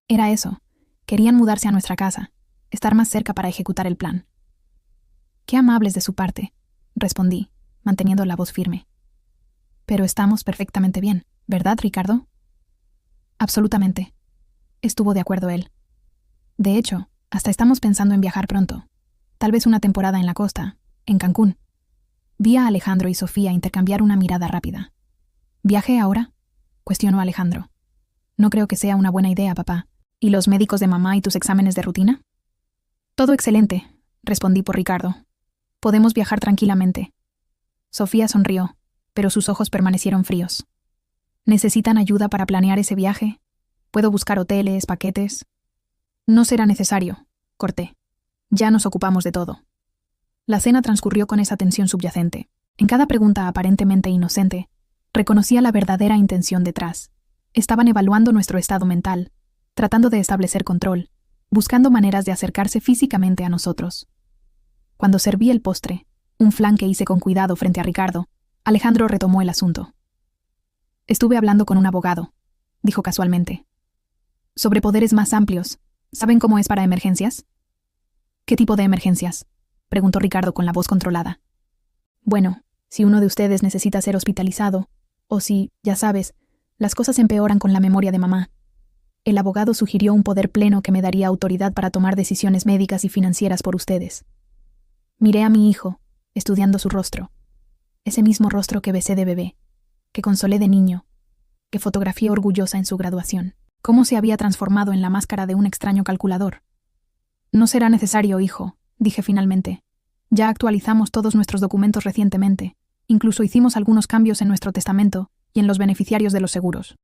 Era eso. Querían mudarse a nuestra casa, estar más cerca para ejecutar el plan. «Qué amables de su parte», respondí, manteniendo la voz firme. «Pero estamos perfectamente bien, ¿verdad, Ricardo?» «Absolutamente», estuvo de acuerdo él. «De hecho, hasta estamos pensando en viajar pronto. Tal vez una temporada en la costa, en Cancún». Vi a Alejandro y Sofía intercambiar una mirada rápida. «¿Viaje ahora?», cuestionó Alejandro. «No creo que sea una buena idea, papá. ¿Y los médicos de mamá y tus exámenes de rutina?» «Todo excelente», respondí por Ricardo. «Podemos viajar tranquilamente». Sofía sonrió, pero sus ojos permanecieron fríos. ¿Necesitan ayuda para planear ese viaje? ¿Puedo buscar hoteles, paquetes? No será necesario, corté. Ya nos ocupamos de todo. La cena transcurrió con esa tensión subyacente. En cada pregunta aparentemente inocente, reconocía la verdadera intención detrás. Estaban evaluando nuestro estado mental, tratando de establecer control, buscando maneras de acercarse físicamente a nosotros. Cuando serví el postre, un flan que hice con cuidado frente a Ricardo, Alejandro retomó el asunto. Estuve hablando con un abogado, dijo casualmente. Sobre poderes más amplios. ¿Saben cómo es para emergencias? ¿Qué tipo de emergencias?, preguntó Ricardo con la voz controlada. Bueno, si uno de ustedes necesita ser hospitalizado, o si, ya sabes, las cosas empeoran con la memoria de mamá. El abogado sugirió un poder pleno que me daría autoridad para tomar decisiones médicas y financieras por ustedes. Miré a mi hijo, estudiando su rostro. Ese mismo rostro que besé de bebé, que consolé de niño, que fotografié orgullosa en su graduación. ¿Cómo se había transformado en la máscara de un extraño calculador? No será necesario, hijo, dije finalmente. Ya actualizamos todos nuestros documentos recientemente. Incluso hicimos algunos cambios en nuestro testamento y en los beneficiarios de los seguros.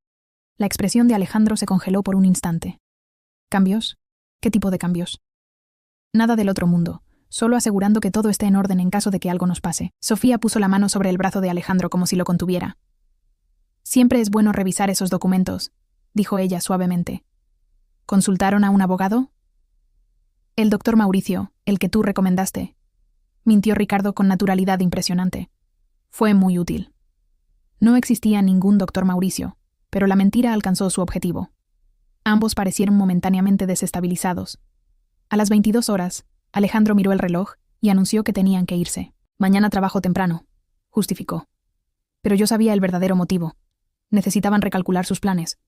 La expresión de Alejandro se congeló por un instante. ¿Cambios? ¿Qué tipo de cambios? Nada del otro mundo, solo asegurando que todo esté en orden en caso de que algo nos pase. Sofía puso la mano sobre el brazo de Alejandro como si lo contuviera. Siempre es bueno revisar esos documentos, dijo ella suavemente. ¿Consultaron a un abogado? El doctor Mauricio, el que tú recomendaste. Mintió Ricardo con naturalidad impresionante. Fue muy útil. No existía ningún doctor Mauricio, pero la mentira alcanzó su objetivo. Ambos parecieron momentáneamente desestabilizados. A las 22 horas, Alejandro miró el reloj y anunció que tenían que irse. Mañana trabajo temprano, justificó. Pero yo sabía el verdadero motivo. Necesitaban recalcular sus planes.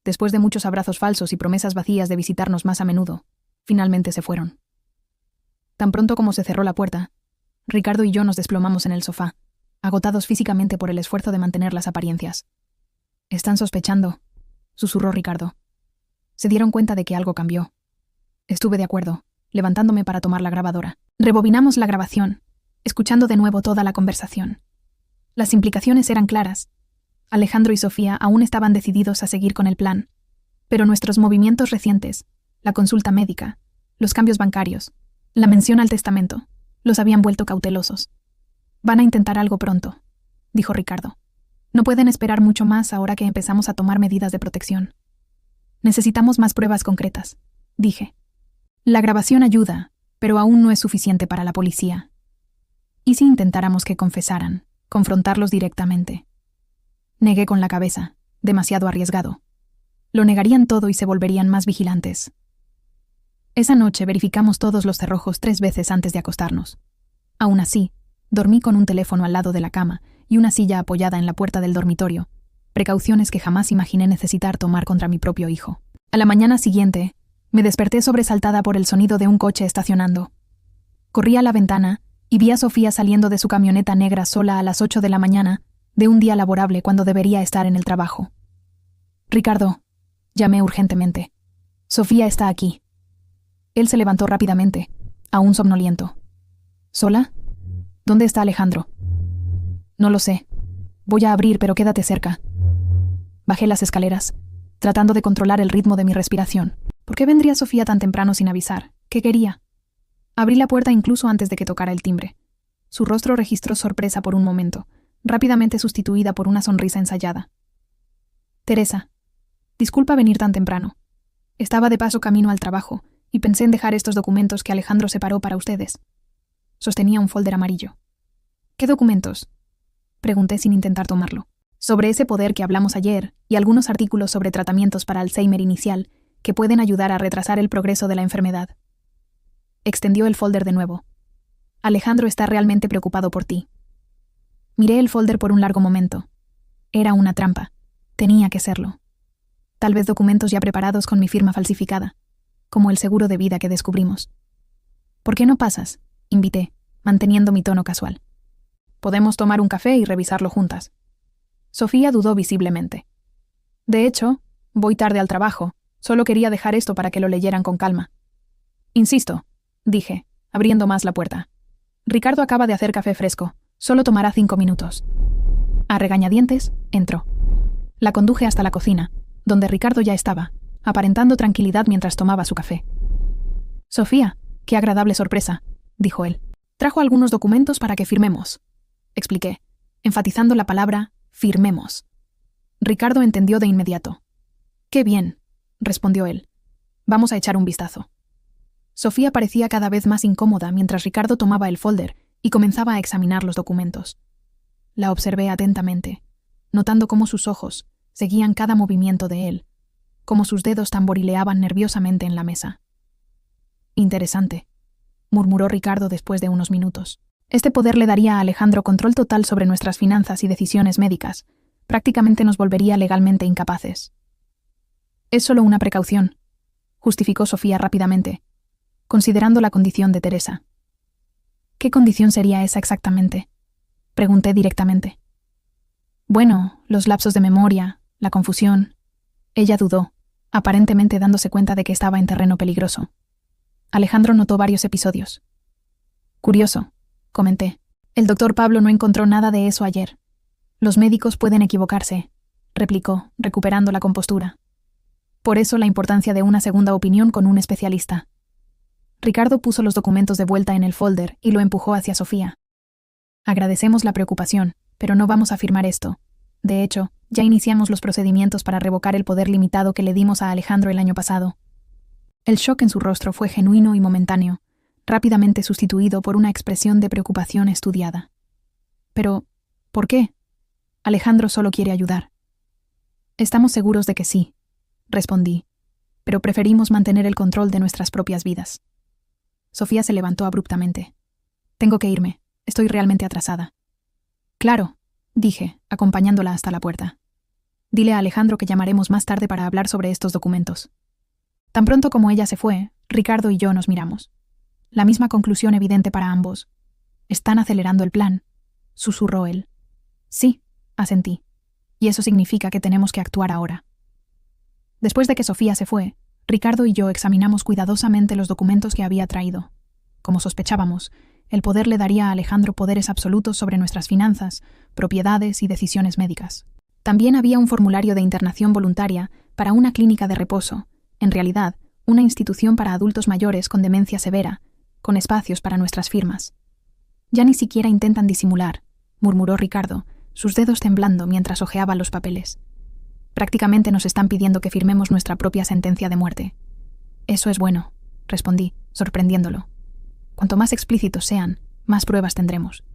Después de muchos abrazos falsos y promesas vacías de visitarnos más a menudo, finalmente se fueron. Tan pronto como se cerró la puerta, Ricardo y yo nos desplomamos en el sofá, agotados físicamente por el esfuerzo de mantener las apariencias. «Están sospechando», susurró Ricardo. Se dieron cuenta de que algo cambió. Estuve de acuerdo, levantándome para tomar la grabadora. Rebobinamos la grabación, escuchando de nuevo toda la conversación. Las implicaciones eran claras. Alejandro y Sofía aún estaban decididos a seguir con el plan, pero nuestros movimientos recientes, la consulta médica, los cambios bancarios, la mención al testamento, los habían vuelto cautelosos. «Van a intentar algo pronto», dijo Ricardo. «No pueden esperar mucho más ahora que empezamos a tomar medidas de protección. Necesitamos más pruebas concretas», dije. «La grabación ayuda, pero aún no es suficiente para la policía. ¿Y si intentáramos que confesaran, confrontarlos directamente?» Negué con la cabeza, demasiado arriesgado. Lo negarían todo y se volverían más vigilantes. Esa noche verificamos todos los cerrojos 3 veces antes de acostarnos. Aún así, dormí con un teléfono al lado de la cama y una silla apoyada en la puerta del dormitorio, precauciones que jamás imaginé necesitar tomar contra mi propio hijo. A la mañana siguiente, me desperté sobresaltada por el sonido de un coche estacionando. Corrí a la ventana y vi a Sofía saliendo de su camioneta negra sola a las 8 de la mañana, de un día laborable cuando debería estar en el trabajo. «Ricardo», llamé urgentemente. «Sofía está aquí». Él se levantó rápidamente, aún somnoliento. «¿Sola? ¿Dónde está Alejandro?» «No lo sé. Voy a abrir, pero quédate cerca». Bajé las escaleras, tratando de controlar el ritmo de mi respiración. ¿Por qué vendría Sofía tan temprano sin avisar? ¿Qué quería? Abrí la puerta incluso antes de que tocara el timbre. Su rostro registró sorpresa por un momento, rápidamente sustituida por una sonrisa ensayada. «Teresa, disculpa venir tan temprano. Estaba de paso camino al trabajo y pensé en dejar estos documentos que Alejandro separó para ustedes». Sostenía un folder amarillo. «¿Qué documentos?», pregunté sin intentar tomarlo. «Sobre ese poder que hablamos ayer y algunos artículos sobre tratamientos para Alzheimer inicial que pueden ayudar a retrasar el progreso de la enfermedad». Extendió el folder de nuevo. «Alejandro está realmente preocupado por ti». Miré el folder por un largo momento. Era una trampa. Tenía que serlo. Tal vez documentos ya preparados con mi firma falsificada, como el seguro de vida que descubrimos. «¿Por qué no pasas?», invité, manteniendo mi tono casual. «Podemos tomar un café y revisarlo juntas». Sofía dudó visiblemente. «De hecho, voy tarde al trabajo. Solo quería dejar esto para que lo leyeran con calma». «Insisto», dije, abriendo más la puerta. «Ricardo acaba de hacer café fresco. Solo tomará 5 minutos». A regañadientes, entró. La conduje hasta la cocina, donde Ricardo ya estaba, aparentando tranquilidad mientras tomaba su café. «Sofía, qué agradable sorpresa», dijo él. «Trajo algunos documentos para que firmemos», expliqué, enfatizando la palabra «firmemos». Ricardo entendió de inmediato. «Qué bien», respondió él. «Vamos a echar un vistazo». Sofía parecía cada vez más incómoda mientras Ricardo tomaba el folder y comenzaba a examinar los documentos. La observé atentamente, notando cómo sus ojos seguían cada movimiento de él, cómo sus dedos tamborileaban nerviosamente en la mesa. «Interesante», murmuró Ricardo después de unos minutos. «Este poder le daría a Alejandro control total sobre nuestras finanzas y decisiones médicas. Prácticamente nos volvería legalmente incapaces». «Es solo una precaución», justificó Sofía rápidamente, considerando la condición de Teresa. «¿Qué condición sería esa exactamente?», pregunté directamente. «Bueno, los lapsos de memoria, la confusión». Ella dudó, aparentemente dándose cuenta de que estaba en terreno peligroso. Alejandro notó varios episodios. «Curioso», comenté. «El doctor Pablo no encontró nada de eso ayer». «Los médicos pueden equivocarse», replicó, recuperando la compostura. «Por eso la importancia de una segunda opinión con un especialista». Ricardo puso los documentos de vuelta en el folder y lo empujó hacia Sofía. «Agradecemos la preocupación, pero no vamos a firmar esto. De hecho, ya iniciamos los procedimientos para revocar el poder limitado que le dimos a Alejandro el año pasado». El shock en su rostro fue genuino y momentáneo, rápidamente sustituido por una expresión de preocupación estudiada. «Pero, ¿por qué? Alejandro solo quiere ayudar». «Estamos seguros de que sí», respondí, «pero preferimos mantener el control de nuestras propias vidas». Sofía se levantó abruptamente. «Tengo que irme. Estoy realmente atrasada». «Claro», dije, acompañándola hasta la puerta. «Dile a Alejandro que llamaremos más tarde para hablar sobre estos documentos». Tan pronto como ella se fue, Ricardo y yo nos miramos. La misma conclusión evidente para ambos. «Están acelerando el plan», susurró él. «Sí», asentí. «Y eso significa que tenemos que actuar ahora». Después de que Sofía se fue, Ricardo y yo examinamos cuidadosamente los documentos que había traído. Como sospechábamos, el poder le daría a Alejandro poderes absolutos sobre nuestras finanzas, propiedades y decisiones médicas. También había un formulario de internación voluntaria para una clínica de reposo, en realidad, una institución para adultos mayores con demencia severa, con espacios para nuestras firmas. «Ya ni siquiera intentan disimular», murmuró Ricardo, sus dedos temblando mientras hojeaba los papeles. «Prácticamente nos están pidiendo que firmemos nuestra propia sentencia de muerte». «Eso es bueno», respondí, sorprendiéndolo. «Cuanto más explícitos sean, más pruebas tendremos».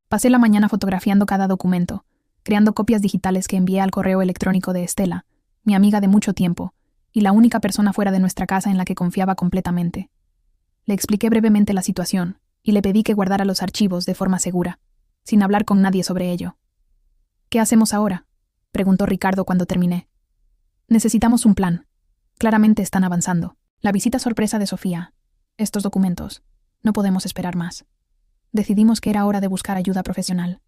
Pasé la mañana fotografiando cada documento, creando copias digitales que envié al correo electrónico de Estela, mi amiga de mucho tiempo, y la única persona fuera de nuestra casa en la que confiaba completamente. Le expliqué brevemente la situación y le pedí que guardara los archivos de forma segura, sin hablar con nadie sobre ello. «¿Qué hacemos ahora?», preguntó Ricardo cuando terminé. «Necesitamos un plan. Claramente están avanzando. La visita sorpresa de Sofía. Estos documentos. No podemos esperar más». Decidimos que era hora de buscar ayuda profesional.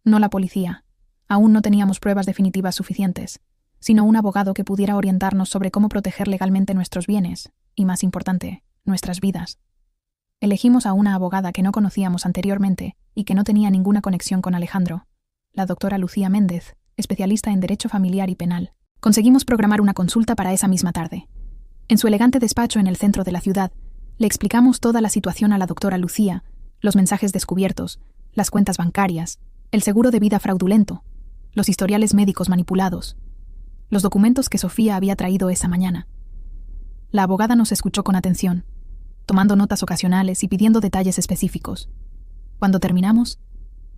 No la policía. Aún no teníamos pruebas definitivas suficientes, sino un abogado que pudiera orientarnos sobre cómo proteger legalmente nuestros bienes, y más importante, nuestras vidas. Elegimos a una abogada que no conocíamos anteriormente y que no tenía ninguna conexión con Alejandro, la doctora Lucía Méndez, especialista en Derecho Familiar y Penal. Conseguimos programar una consulta para esa misma tarde. En su elegante despacho en el centro de la ciudad, le explicamos toda la situación a la doctora Lucía, los mensajes descubiertos, las cuentas bancarias, el seguro de vida fraudulento, los historiales médicos manipulados, los documentos que Sofía había traído esa mañana. La abogada nos escuchó con atención, tomando notas ocasionales y pidiendo detalles específicos. Cuando terminamos,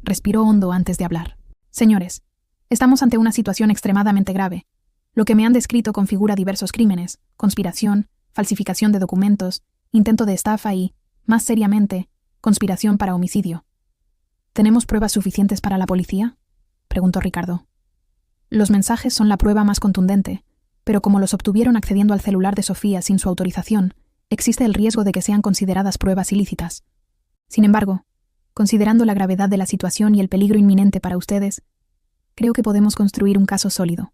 respiró hondo antes de hablar. «Señores, estamos ante una situación extremadamente grave. Lo que me han descrito configura diversos crímenes, conspiración, falsificación de documentos, intento de estafa y, más seriamente, conspiración para homicidio». «¿Tenemos pruebas suficientes para la policía?», preguntó Ricardo. «Los mensajes son la prueba más contundente, pero como los obtuvieron accediendo al celular de Sofía sin su autorización, existe el riesgo de que sean consideradas pruebas ilícitas. Sin embargo, considerando la gravedad de la situación y el peligro inminente para ustedes, creo que podemos construir un caso sólido».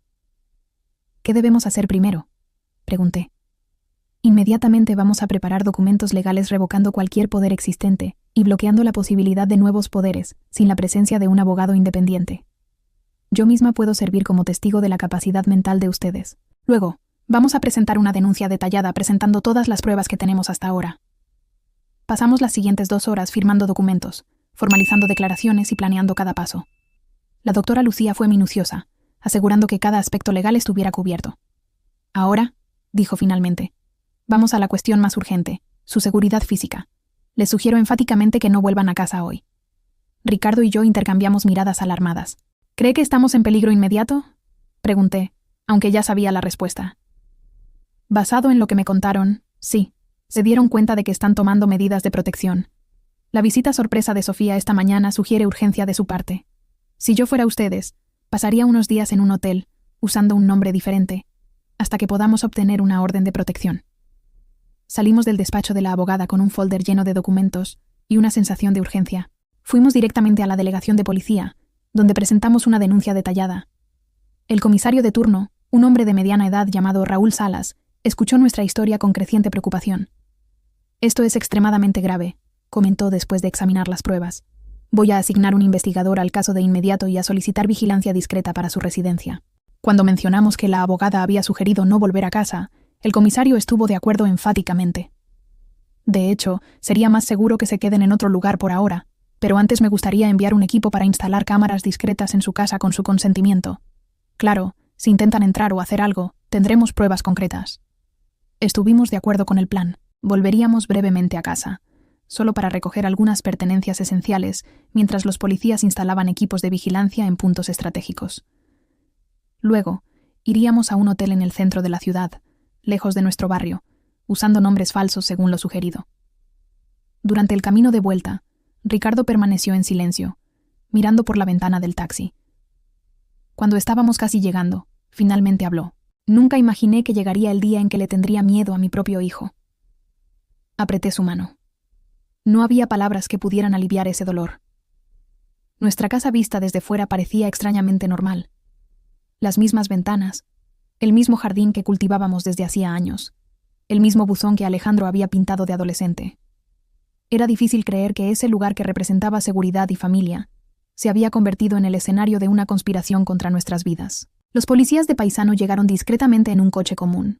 «¿Qué debemos hacer primero?», pregunté. «Inmediatamente vamos a preparar documentos legales revocando cualquier poder existente y bloqueando la posibilidad de nuevos poderes sin la presencia de un abogado independiente». Yo misma puedo servir como testigo de la capacidad mental de ustedes. Luego, vamos a presentar una denuncia detallada presentando todas las pruebas que tenemos hasta ahora. Pasamos las siguientes 2 horas firmando documentos, formalizando declaraciones y planeando cada paso. La doctora Lucía fue minuciosa, asegurando que cada aspecto legal estuviera cubierto. Ahora, dijo finalmente, vamos a la cuestión más urgente, su seguridad física. Les sugiero enfáticamente que no vuelvan a casa hoy. Ricardo y yo intercambiamos miradas alarmadas. ¿Cree que estamos en peligro inmediato?, pregunté, aunque ya sabía la respuesta. Basado en lo que me contaron, sí, se dieron cuenta de que están tomando medidas de protección. La visita sorpresa de Sofía esta mañana sugiere urgencia de su parte. Si yo fuera ustedes, pasaría unos días en un hotel, usando un nombre diferente, hasta que podamos obtener una orden de protección. Salimos del despacho de la abogada con un folder lleno de documentos y una sensación de urgencia. Fuimos directamente a la delegación de policía, donde presentamos una denuncia detallada. El comisario de turno, un hombre de mediana edad llamado Raúl Salas, escuchó nuestra historia con creciente preocupación. «Esto es extremadamente grave», comentó después de examinar las pruebas. «Voy a asignar un investigador al caso de inmediato y a solicitar vigilancia discreta para su residencia». Cuando mencionamos que la abogada había sugerido no volver a casa, el comisario estuvo de acuerdo enfáticamente. «De hecho, sería más seguro que se queden en otro lugar por ahora, pero antes me gustaría enviar un equipo para instalar cámaras discretas en su casa con su consentimiento. Claro, si intentan entrar o hacer algo, tendremos pruebas concretas». Estuvimos de acuerdo con el plan. Volveríamos brevemente a casa, solo para recoger algunas pertenencias esenciales, mientras los policías instalaban equipos de vigilancia en puntos estratégicos. Luego, iríamos a un hotel en el centro de la ciudad, lejos de nuestro barrio, usando nombres falsos según lo sugerido. Durante el camino de vuelta, Ricardo permaneció en silencio, mirando por la ventana del taxi. Cuando estábamos casi llegando, finalmente habló. Nunca imaginé que llegaría el día en que le tendría miedo a mi propio hijo. Apreté su mano. No había palabras que pudieran aliviar ese dolor. Nuestra casa vista desde fuera parecía extrañamente normal. Las mismas ventanas, el mismo jardín que cultivábamos desde hacía años, el mismo buzón que Alejandro había pintado de adolescente. Era difícil creer que ese lugar que representaba seguridad y familia se había convertido en el escenario de una conspiración contra nuestras vidas. Los policías de Paisano llegaron discretamente en un coche común.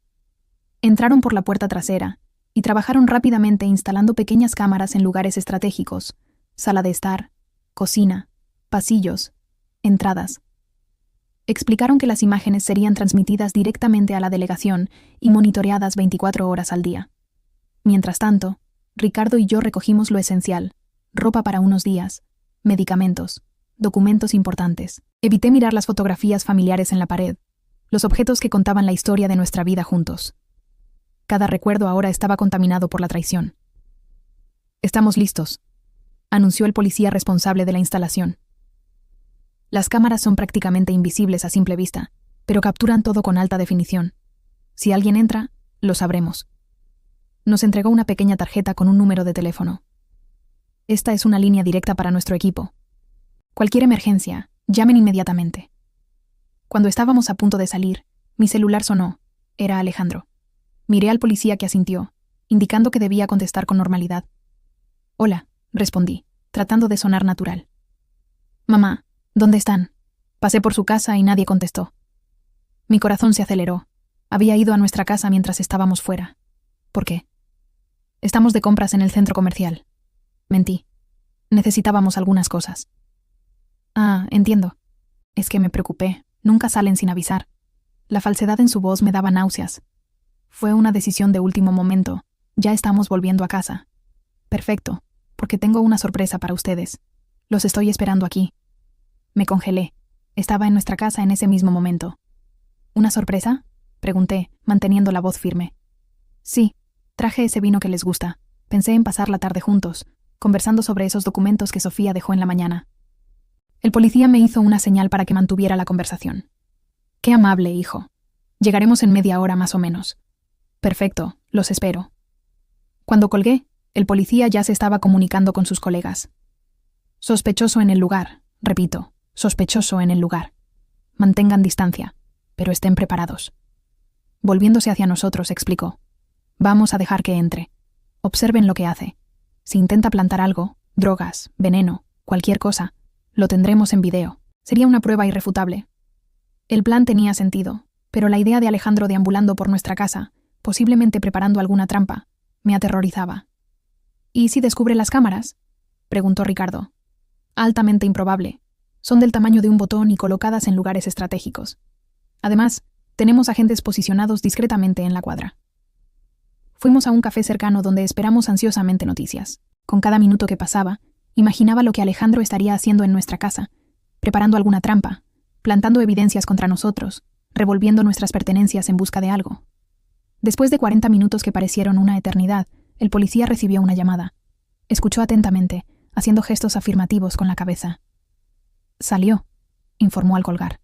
Entraron por la puerta trasera y trabajaron rápidamente instalando pequeñas cámaras en lugares estratégicos, sala de estar, cocina, pasillos, entradas. Explicaron que las imágenes serían transmitidas directamente a la delegación y monitoreadas 24 horas al día. Mientras tanto, Ricardo y yo recogimos lo esencial: ropa para unos días, medicamentos, documentos importantes. Evité mirar las fotografías familiares en la pared, los objetos que contaban la historia de nuestra vida juntos. Cada recuerdo ahora estaba contaminado por la traición. «Estamos listos», anunció el policía responsable de la instalación. Las cámaras son prácticamente invisibles a simple vista, pero capturan todo con alta definición. Si alguien entra, lo sabremos. Nos entregó una pequeña tarjeta con un número de teléfono. «Esta es una línea directa para nuestro equipo. Cualquier emergencia, llamen inmediatamente». Cuando estábamos a punto de salir, mi celular sonó. Era Alejandro. Miré al policía que asintió, indicando que debía contestar con normalidad. «Hola», respondí, tratando de sonar natural. «Mamá, ¿dónde están?» Pasé por su casa y nadie contestó. Mi corazón se aceleró. Había ido a nuestra casa mientras estábamos fuera. ¿Por qué? «Estamos de compras en el centro comercial». Mentí. Necesitábamos algunas cosas. «Ah, entiendo». Es que me preocupé. Nunca salen sin avisar. La falsedad en su voz me daba náuseas. Fue una decisión de último momento. Ya estamos volviendo a casa. «Perfecto, porque tengo una sorpresa para ustedes. Los estoy esperando aquí». Me congelé. Estaba en nuestra casa en ese mismo momento. «¿Una sorpresa?», pregunté, manteniendo la voz firme. «Sí, traje ese vino que les gusta. Pensé en pasar la tarde juntos, conversando sobre esos documentos que Sofía dejó en la mañana». El policía me hizo una señal para que mantuviera la conversación. «Qué amable, hijo. Llegaremos en media hora más o menos». «Perfecto, los espero». Cuando colgué, el policía ya se estaba comunicando con sus colegas. «Sospechoso en el lugar», repito, «sospechoso en el lugar. Mantengan distancia, pero estén preparados». Volviéndose hacia nosotros, explicó. «Vamos a dejar que entre. Observen lo que hace. Si intenta plantar algo, drogas, veneno, cualquier cosa, lo tendremos en video». Sería una prueba irrefutable. El plan tenía sentido, pero la idea de Alejandro deambulando por nuestra casa, posiblemente preparando alguna trampa, me aterrorizaba. ¿Y si descubre las cámaras?, preguntó Ricardo. Altamente improbable. Son del tamaño de un botón y colocadas en lugares estratégicos. Además, tenemos agentes posicionados discretamente en la cuadra. Fuimos a un café cercano donde esperamos ansiosamente noticias. Con cada minuto que pasaba, imaginaba lo que Alejandro estaría haciendo en nuestra casa, preparando alguna trampa, plantando evidencias contra nosotros, revolviendo nuestras pertenencias en busca de algo. Después de 40 minutos que parecieron una eternidad, el policía recibió una llamada. Escuchó atentamente, haciendo gestos afirmativos con la cabeza. Salió, informó al colgar.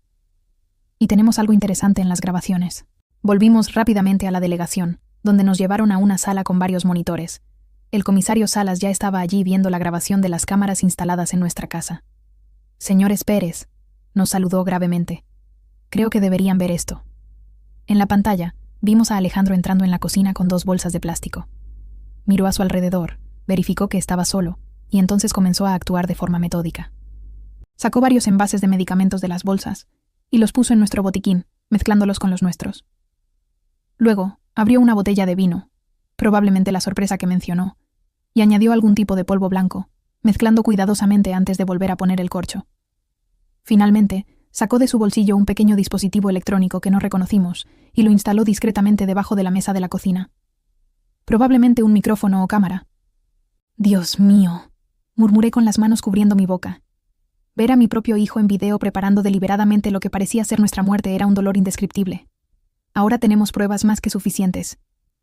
Y tenemos algo interesante en las grabaciones. Volvimos rápidamente a la delegación, donde nos llevaron a una sala con varios monitores. El comisario Salas ya estaba allí viendo la grabación de las cámaras instaladas en nuestra casa. Señores Pérez, nos saludó gravemente. Creo que deberían ver esto. En la pantalla, vimos a Alejandro entrando en la cocina con 2 bolsas de plástico. Miró a su alrededor, verificó que estaba solo, y entonces comenzó a actuar de forma metódica. Sacó varios envases de medicamentos de las bolsas y los puso en nuestro botiquín, mezclándolos con los nuestros. Luego, abrió una botella de vino, probablemente la sorpresa que mencionó, y añadió algún tipo de polvo blanco, mezclando cuidadosamente antes de volver a poner el corcho. Finalmente, sacó de su bolsillo un pequeño dispositivo electrónico que no reconocimos y lo instaló discretamente debajo de la mesa de la cocina. Probablemente un micrófono o cámara. «Dios mío», murmuré con las manos cubriendo mi boca. Ver a mi propio hijo en video preparando deliberadamente lo que parecía ser nuestra muerte era un dolor indescriptible. «Ahora tenemos pruebas más que suficientes»,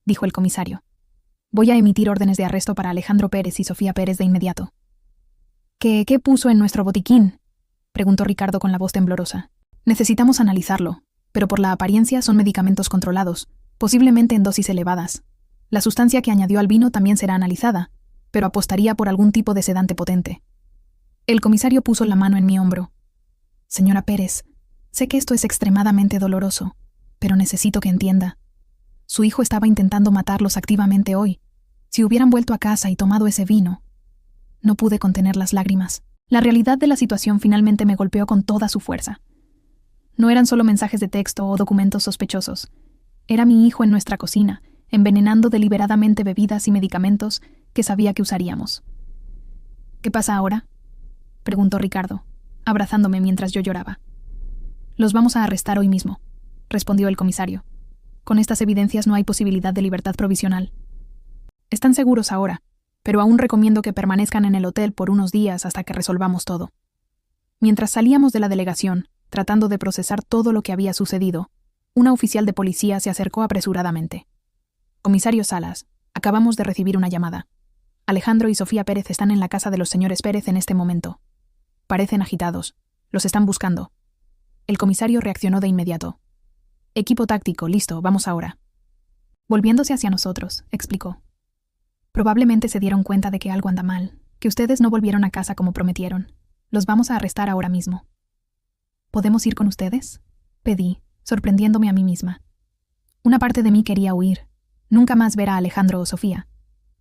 dijo el comisario. «Voy a emitir órdenes de arresto para Alejandro Pérez y Sofía Pérez de inmediato». ¿Qué puso en nuestro botiquín?», preguntó Ricardo con la voz temblorosa. «Necesitamos analizarlo, pero por la apariencia son medicamentos controlados, posiblemente en dosis elevadas. La sustancia que añadió al vino también será analizada, pero apostaría por algún tipo de sedante potente». El comisario puso la mano en mi hombro. «Señora Pérez, sé que esto es extremadamente doloroso, pero necesito que entienda. Su hijo estaba intentando matarlos activamente hoy. Si hubieran vuelto a casa y tomado ese vino». No pude contener las lágrimas. La realidad de la situación finalmente me golpeó con toda su fuerza. No eran solo mensajes de texto o documentos sospechosos. Era mi hijo en nuestra cocina, envenenando deliberadamente bebidas y medicamentos que sabía que usaríamos. «¿Qué pasa ahora?», preguntó Ricardo, abrazándome mientras yo lloraba. «Los vamos a arrestar hoy mismo», respondió el comisario. «Con estas evidencias no hay posibilidad de libertad provisional. Están seguros ahora, pero aún recomiendo que permanezcan en el hotel por unos días hasta que resolvamos todo». Mientras salíamos de la delegación, tratando de procesar todo lo que había sucedido, una oficial de policía se acercó apresuradamente. «Comisario Salas, acabamos de recibir una llamada. Alejandro y Sofía Pérez están en la casa de los señores Pérez en este momento. Parecen agitados. Los están buscando». El comisario reaccionó de inmediato. «Equipo táctico, listo, vamos ahora». Volviéndose hacia nosotros, explicó. «Probablemente se dieron cuenta de que algo anda mal, que ustedes no volvieron a casa como prometieron. Los vamos a arrestar ahora mismo». «¿Podemos ir con ustedes?», pedí, sorprendiéndome a mí misma. Una parte de mí quería huir, nunca más ver a Alejandro o Sofía.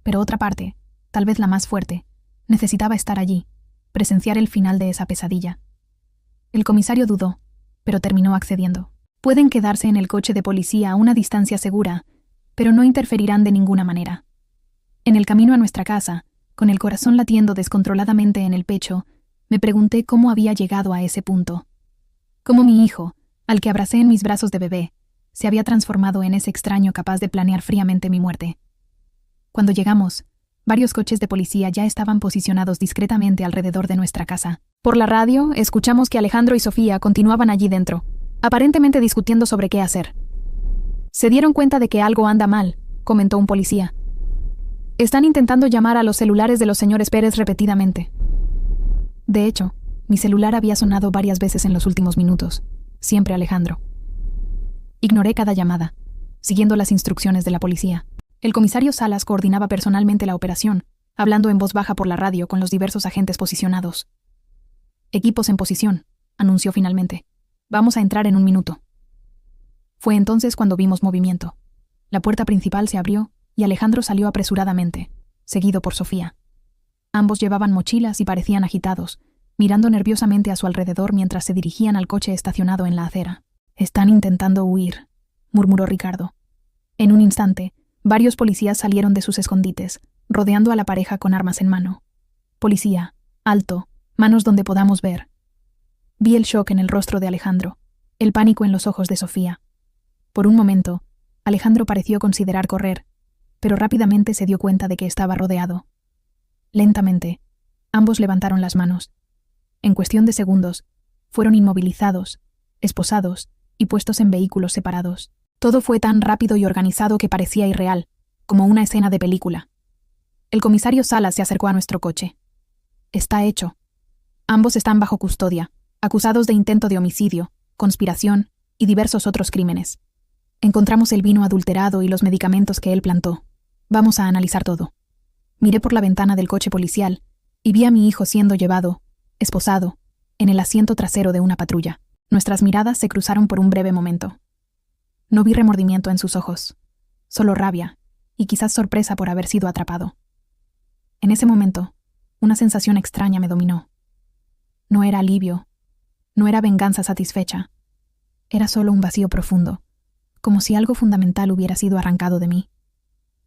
Pero otra parte, tal vez la más fuerte, necesitaba estar allí, presenciar el final de esa pesadilla. El comisario dudó, pero terminó accediendo. «Pueden quedarse en el coche de policía a una distancia segura, pero no interferirán de ninguna manera». En el camino a nuestra casa, con el corazón latiendo descontroladamente en el pecho, me pregunté cómo había llegado a ese punto. Cómo mi hijo, al que abracé en mis brazos de bebé, se había transformado en ese extraño capaz de planear fríamente mi muerte. Cuando llegamos, varios coches de policía ya estaban posicionados discretamente alrededor de nuestra casa. Por la radio, escuchamos que Alejandro y Sofía continuaban allí dentro, aparentemente discutiendo sobre qué hacer. «Se dieron cuenta de que algo anda mal», comentó un policía. «Están intentando llamar a los celulares de los señores Pérez repetidamente». De hecho, mi celular había sonado varias veces en los últimos minutos, siempre Alejandro. Ignoré cada llamada, siguiendo las instrucciones de la policía. El comisario Salas coordinaba personalmente la operación, hablando en voz baja por la radio con los diversos agentes posicionados. «Equipos en posición», anunció finalmente. «Vamos a entrar en un minuto». Fue entonces cuando vimos movimiento. La puerta principal se abrió y Alejandro salió apresuradamente, seguido por Sofía. Ambos llevaban mochilas y parecían agitados, mirando nerviosamente a su alrededor mientras se dirigían al coche estacionado en la acera. «Están intentando huir», murmuró Ricardo. En un instante, varios policías salieron de sus escondites, rodeando a la pareja con armas en mano. «Policía, alto, manos donde podamos ver». Vi el shock en el rostro de Alejandro, el pánico en los ojos de Sofía. Por un momento, Alejandro pareció considerar correr, pero rápidamente se dio cuenta de que estaba rodeado. Lentamente, ambos levantaron las manos. En cuestión de segundos, fueron inmovilizados, esposados y puestos en vehículos separados. Todo fue tan rápido y organizado que parecía irreal, como una escena de película. El comisario Salas se acercó a nuestro coche. «Está hecho. Ambos están bajo custodia, acusados de intento de homicidio, conspiración y diversos otros crímenes. Encontramos el vino adulterado y los medicamentos que él plantó. Vamos a analizar todo». Miré por la ventana del coche policial y vi a mi hijo siendo llevado, esposado, en el asiento trasero de una patrulla. Nuestras miradas se cruzaron por un breve momento. No vi remordimiento en sus ojos, solo rabia y quizás sorpresa por haber sido atrapado. En ese momento, una sensación extraña me dominó. No era alivio, no era venganza satisfecha. Era solo un vacío profundo, como si algo fundamental hubiera sido arrancado de mí.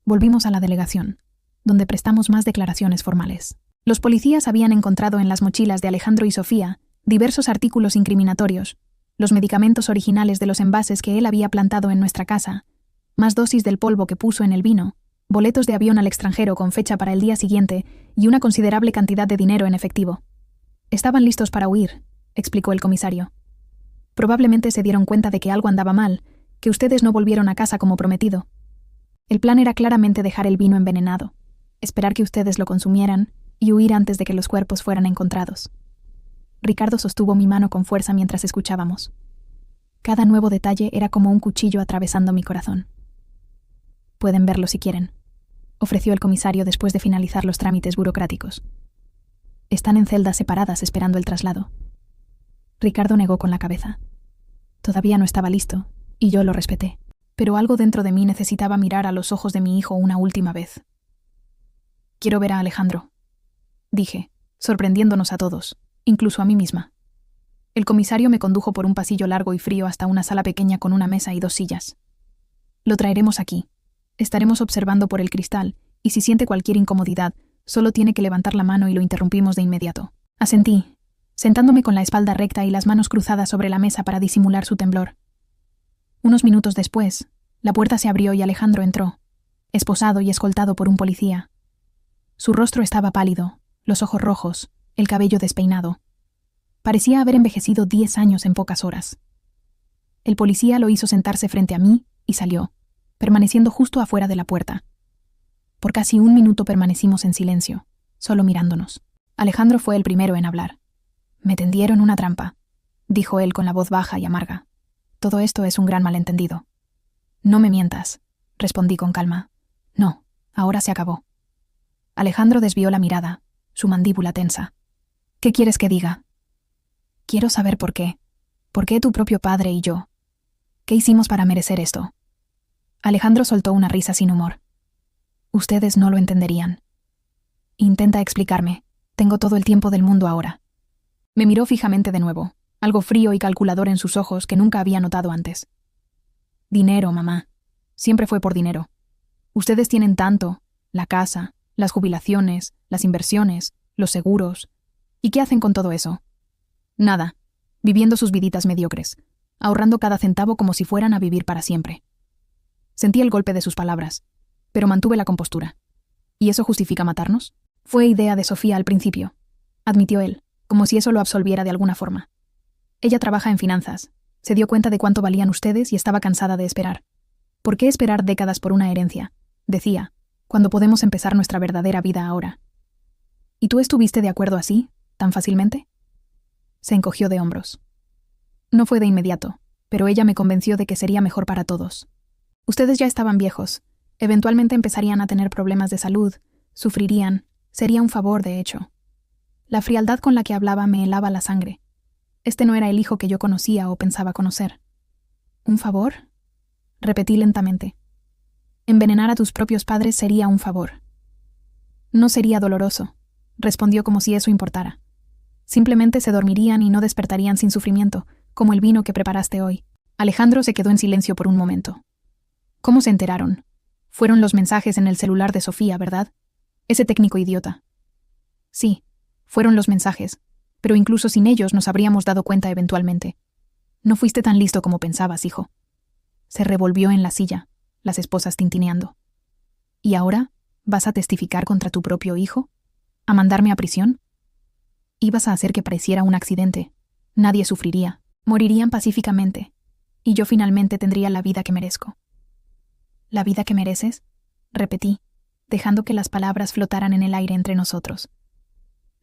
Volvimos a la delegación, donde prestamos más declaraciones formales. Los policías habían encontrado en las mochilas de Alejandro y Sofía diversos artículos incriminatorios, los medicamentos originales de los envases que él había plantado en nuestra casa, más dosis del polvo que puso en el vino, boletos de avión al extranjero con fecha para el día siguiente y una considerable cantidad de dinero en efectivo. «Estaban listos para huir», explicó el comisario. «Probablemente se dieron cuenta de que algo andaba mal, que ustedes no volvieron a casa como prometido. El plan era claramente dejar el vino envenenado, esperar que ustedes lo consumieran y huir antes de que los cuerpos fueran encontrados». Ricardo sostuvo mi mano con fuerza mientras escuchábamos. Cada nuevo detalle era como un cuchillo atravesando mi corazón. «Pueden verlo si quieren», ofreció el comisario después de finalizar los trámites burocráticos. «Están en celdas separadas esperando el traslado». Ricardo negó con la cabeza. Todavía no estaba listo, y yo lo respeté. Pero algo dentro de mí necesitaba mirar a los ojos de mi hijo una última vez. «Quiero ver a Alejandro», dije, sorprendiéndonos a todos, incluso a mí misma. El comisario me condujo por un pasillo largo y frío hasta una sala pequeña con una mesa y 2 sillas. «Lo traeremos aquí. Estaremos observando por el cristal, y si siente cualquier incomodidad, solo tiene que levantar la mano y lo interrumpimos de inmediato». Asentí, sentándome con la espalda recta y las manos cruzadas sobre la mesa para disimular su temblor. Unos minutos después, la puerta se abrió y Alejandro entró, esposado y escoltado por un policía. Su rostro estaba pálido, los ojos rojos, el cabello despeinado. Parecía haber envejecido 10 años en pocas horas. El policía lo hizo sentarse frente a mí y salió, permaneciendo justo afuera de la puerta. Por casi 1 minuto permanecimos en silencio, solo mirándonos. Alejandro fue el primero en hablar. «Me tendieron una trampa», dijo él con la voz baja y amarga. «Todo esto es un gran malentendido». «No me mientas», respondí con calma. «No, ahora se acabó». Alejandro desvió la mirada, su mandíbula tensa. «¿Qué quieres que diga?» «Quiero saber por qué. ¿Por qué tu propio padre y yo? ¿Qué hicimos para merecer esto?» Alejandro soltó una risa sin humor. «Ustedes no lo entenderían». «Intenta explicarme. Tengo todo el tiempo del mundo ahora». Me miró fijamente de nuevo, algo frío y calculador en sus ojos que nunca había notado antes. «Dinero, mamá. Siempre fue por dinero. Ustedes tienen tanto, la casa, las jubilaciones, las inversiones, los seguros. ¿Y qué hacen con todo eso? Nada, viviendo sus viditas mediocres, ahorrando cada centavo como si fueran a vivir para siempre». Sentí el golpe de sus palabras, pero mantuve la compostura. ¿Y eso justifica matarnos? Fue idea de Sofía al principio, admitió él, como si eso lo absolviera de alguna forma. Ella trabaja en finanzas, se dio cuenta de cuánto valían ustedes y estaba cansada de esperar. ¿Por qué esperar décadas por una herencia?, decía, cuando podemos empezar nuestra verdadera vida ahora. ¿Y tú estuviste de acuerdo así, tan fácilmente? Se encogió de hombros. No fue de inmediato, pero ella me convenció de que sería mejor para todos. Ustedes ya estaban viejos, eventualmente empezarían a tener problemas de salud, sufrirían, sería un favor, de hecho. La frialdad con la que hablaba me helaba la sangre. Este no era el hijo que yo conocía o pensaba conocer. ¿Un favor?, repetí lentamente. Envenenar a tus propios padres sería un favor. No sería doloroso, respondió como si eso importara. Simplemente se dormirían y no despertarían sin sufrimiento, como el vino que preparaste hoy. Alejandro se quedó en silencio por un momento. ¿Cómo se enteraron? Fueron los mensajes en el celular de Sofía, ¿verdad? Ese técnico idiota. Sí, fueron los mensajes, pero incluso sin ellos nos habríamos dado cuenta eventualmente. No fuiste tan listo como pensabas, hijo. Se revolvió en la silla, las esposas tintineando. ¿Y ahora vas a testificar contra tu propio hijo? ¿A mandarme a prisión? Ibas a hacer que pareciera un accidente. Nadie sufriría. Morirían pacíficamente. Y yo finalmente tendría la vida que merezco. ¿La vida que mereces? Repetí, dejando que las palabras flotaran en el aire entre nosotros.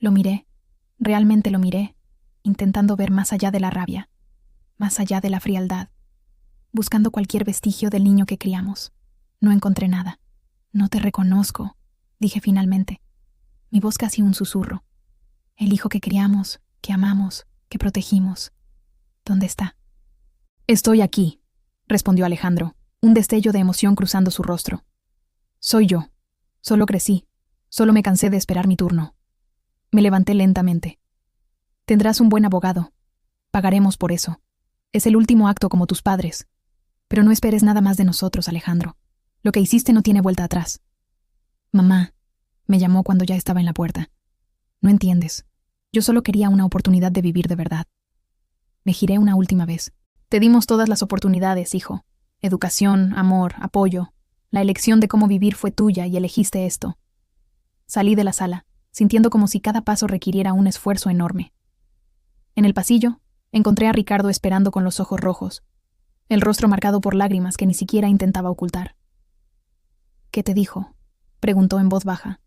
Lo miré, realmente lo miré, intentando ver más allá de la rabia, más allá de la frialdad, buscando cualquier vestigio del niño que criamos. No encontré nada. No te reconozco, dije finalmente, mi voz casi un susurro. El hijo que criamos, que amamos, que protegimos. ¿Dónde está? Estoy aquí, respondió Alejandro, un destello de emoción cruzando su rostro. Soy yo. Solo crecí. Solo me cansé de esperar mi turno. Me levanté lentamente. Tendrás un buen abogado. Pagaremos por eso. Es el último acto como tus padres. Pero no esperes nada más de nosotros, Alejandro. Lo que hiciste no tiene vuelta atrás. Mamá, me llamó cuando ya estaba en la puerta. No entiendes. Yo solo quería una oportunidad de vivir de verdad. Me giré una última vez. Te dimos todas las oportunidades, hijo. Educación, amor, apoyo. La elección de cómo vivir fue tuya y elegiste esto. Salí de la sala, sintiendo como si cada paso requiriera un esfuerzo enorme. En el pasillo, encontré a Ricardo esperando con los ojos rojos, el rostro marcado por lágrimas que ni siquiera intentaba ocultar. ¿Qué te dijo?, preguntó en voz baja.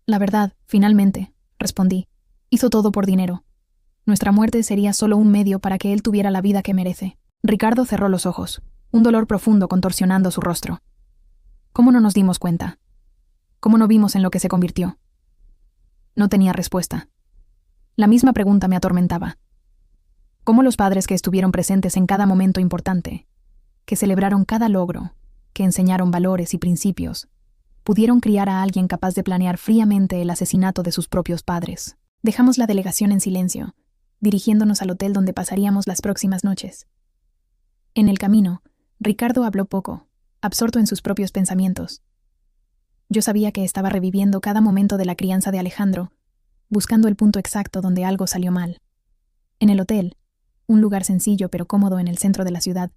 La verdad, finalmente, respondí, hizo todo por dinero. Nuestra muerte sería solo un medio para que él tuviera la vida que merece. Ricardo cerró los ojos, un dolor profundo contorsionando su rostro. ¿Cómo no nos dimos cuenta? ¿Cómo no vimos en lo que se convirtió? No tenía respuesta. La misma pregunta me atormentaba. ¿Cómo los padres que estuvieron presentes en cada momento importante, que celebraron cada logro, que enseñaron valores y principios, pudieron criar a alguien capaz de planear fríamente el asesinato de sus propios padres? Dejamos la delegación en silencio, dirigiéndonos al hotel donde pasaríamos las próximas noches. En el camino, Ricardo habló poco, absorto en sus propios pensamientos. Yo sabía que estaba reviviendo cada momento de la crianza de Alejandro, buscando el punto exacto donde algo salió mal. En el hotel, un lugar sencillo pero cómodo en el centro de la ciudad,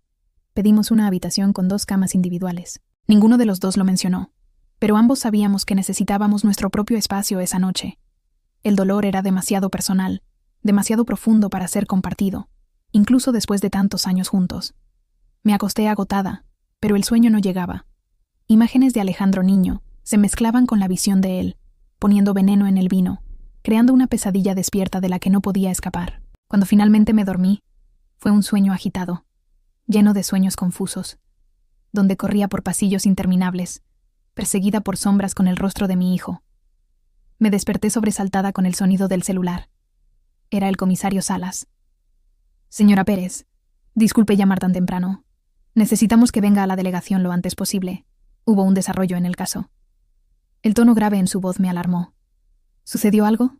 pedimos una habitación con 2 camas individuales. Ninguno de los dos lo mencionó, pero ambos sabíamos que necesitábamos nuestro propio espacio esa noche. El dolor era demasiado personal, demasiado profundo para ser compartido, incluso después de tantos años juntos. Me acosté agotada, pero el sueño no llegaba. Imágenes de Alejandro niño se mezclaban con la visión de él, poniendo veneno en el vino, creando una pesadilla despierta de la que no podía escapar. Cuando finalmente me dormí, fue un sueño agitado, lleno de sueños confusos, donde corría por pasillos interminables, perseguida por sombras con el rostro de mi hijo. Me desperté sobresaltada con el sonido del celular. Era el comisario Salas. Señora Pérez, disculpe llamar tan temprano. Necesitamos que venga a la delegación lo antes posible. Hubo un desarrollo en el caso. El tono grave en su voz me alarmó. ¿Sucedió algo?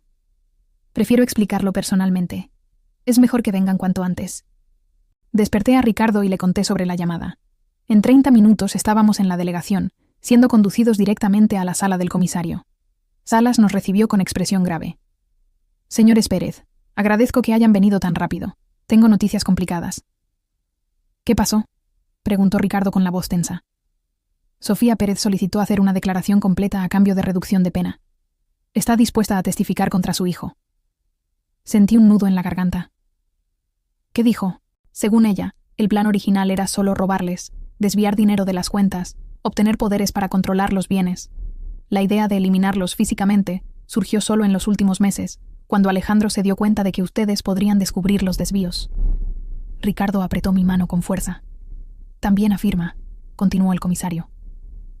Prefiero explicarlo personalmente. Es mejor que vengan cuanto antes. Desperté a Ricardo y le conté sobre la llamada. En 30 minutos estábamos en la delegación, siendo conducidos directamente a la sala del comisario. Salas nos recibió con expresión grave. Señores Pérez, agradezco que hayan venido tan rápido. Tengo noticias complicadas. ¿Qué pasó?, preguntó Ricardo con la voz tensa. Sofía Pérez solicitó hacer una declaración completa a cambio de reducción de pena. Está dispuesta a testificar contra su hijo. Sentí un nudo en la garganta. ¿Qué dijo? Según ella, el plan original era solo robarles, desviar dinero de las cuentas, obtener poderes para controlar los bienes. La idea de eliminarlos físicamente surgió solo en los últimos meses, cuando Alejandro se dio cuenta de que ustedes podrían descubrir los desvíos. Ricardo apretó mi mano con fuerza. También afirma, continuó el comisario,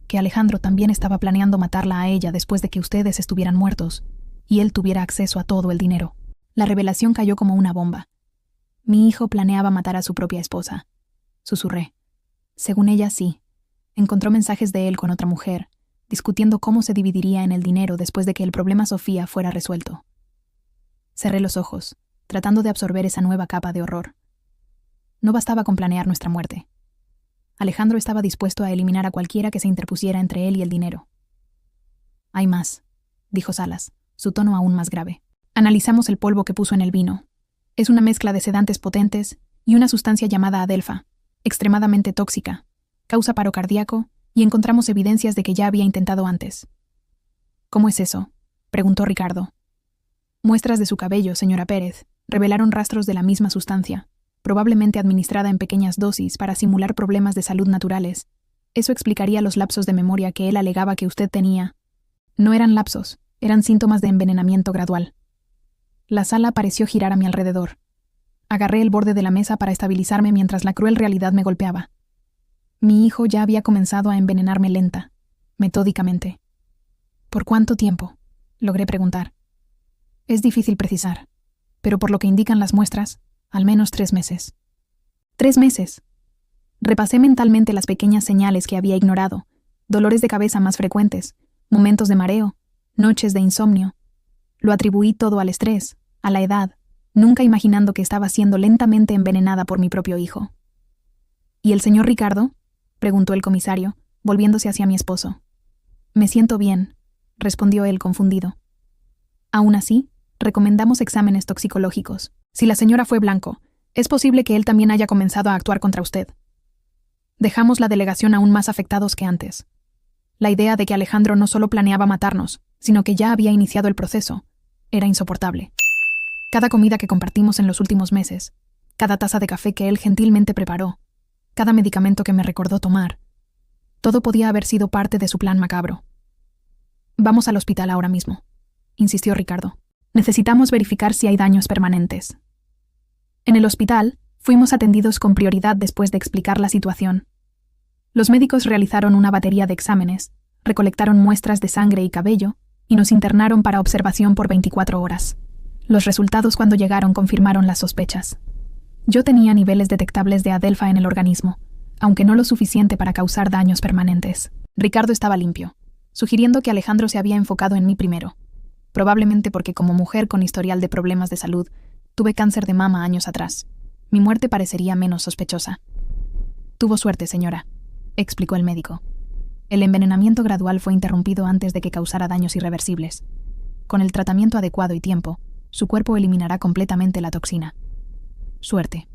que Alejandro también estaba planeando matarla a ella después de que ustedes estuvieran muertos y él tuviera acceso a todo el dinero. La revelación cayó como una bomba. Mi hijo planeaba matar a su propia esposa. Susurré. Según ella, sí. Encontró mensajes de él con otra mujer, discutiendo cómo se dividiría en el dinero después de que el problema Sofía fuera resuelto. Cerré los ojos, tratando de absorber esa nueva capa de horror. No bastaba con planear nuestra muerte. Alejandro estaba dispuesto a eliminar a cualquiera que se interpusiera entre él y el dinero. «Hay más», dijo Salas, su tono aún más grave. Analizamos el polvo que puso en el vino. Es una mezcla de sedantes potentes y una sustancia llamada adelfa, extremadamente tóxica, causa paro cardíaco y encontramos evidencias de que ya había intentado antes. «¿Cómo es eso?», preguntó Ricardo. «Muestras de su cabello, señora Pérez, revelaron rastros de la misma sustancia, probablemente administrada en pequeñas dosis para simular problemas de salud naturales. Eso explicaría los lapsos de memoria que él alegaba que usted tenía. No eran lapsos, eran síntomas de envenenamiento gradual». La sala pareció girar a mi alrededor. Agarré el borde de la mesa para estabilizarme mientras la cruel realidad me golpeaba. Mi hijo ya había comenzado a envenenarme lenta, metódicamente. «¿Por cuánto tiempo?», logré preguntar. «Es difícil precisar, pero por lo que indican las muestras, al menos 3 meses». «¿3 meses?» Repasé mentalmente las pequeñas señales que había ignorado, dolores de cabeza más frecuentes, momentos de mareo, noches de insomnio. Lo atribuí todo al estrés, a la edad, nunca imaginando que estaba siendo lentamente envenenada por mi propio hijo. «¿Y el señor Ricardo?», preguntó el comisario, volviéndose hacia mi esposo. «Me siento bien», respondió él confundido. «Aún así, recomendamos exámenes toxicológicos. Si la señora fue blanco, es posible que él también haya comenzado a actuar contra usted». Dejamos la delegación aún más afectados que antes. La idea de que Alejandro no solo planeaba matarnos, sino que ya había iniciado el proceso, era insoportable. Cada comida que compartimos en los últimos meses, cada taza de café que él gentilmente preparó, cada medicamento que me recordó tomar, todo podía haber sido parte de su plan macabro. «Vamos al hospital ahora mismo», insistió Ricardo. «Necesitamos verificar si hay daños permanentes». En el hospital, fuimos atendidos con prioridad después de explicar la situación. Los médicos realizaron una batería de exámenes, recolectaron muestras de sangre y cabello, y nos internaron para observación por 24 horas. Los resultados cuando llegaron confirmaron las sospechas. Yo tenía niveles detectables de adelfa en el organismo, aunque no lo suficiente para causar daños permanentes. Ricardo estaba limpio, sugiriendo que Alejandro se había enfocado en mí primero, probablemente porque como mujer con historial de problemas de salud, tuve cáncer de mama años atrás. Mi muerte parecería menos sospechosa. «Tuvo suerte, señora», explicó el médico. «El envenenamiento gradual fue interrumpido antes de que causara daños irreversibles. Con el tratamiento adecuado y tiempo, su cuerpo eliminará completamente la toxina». Suerte.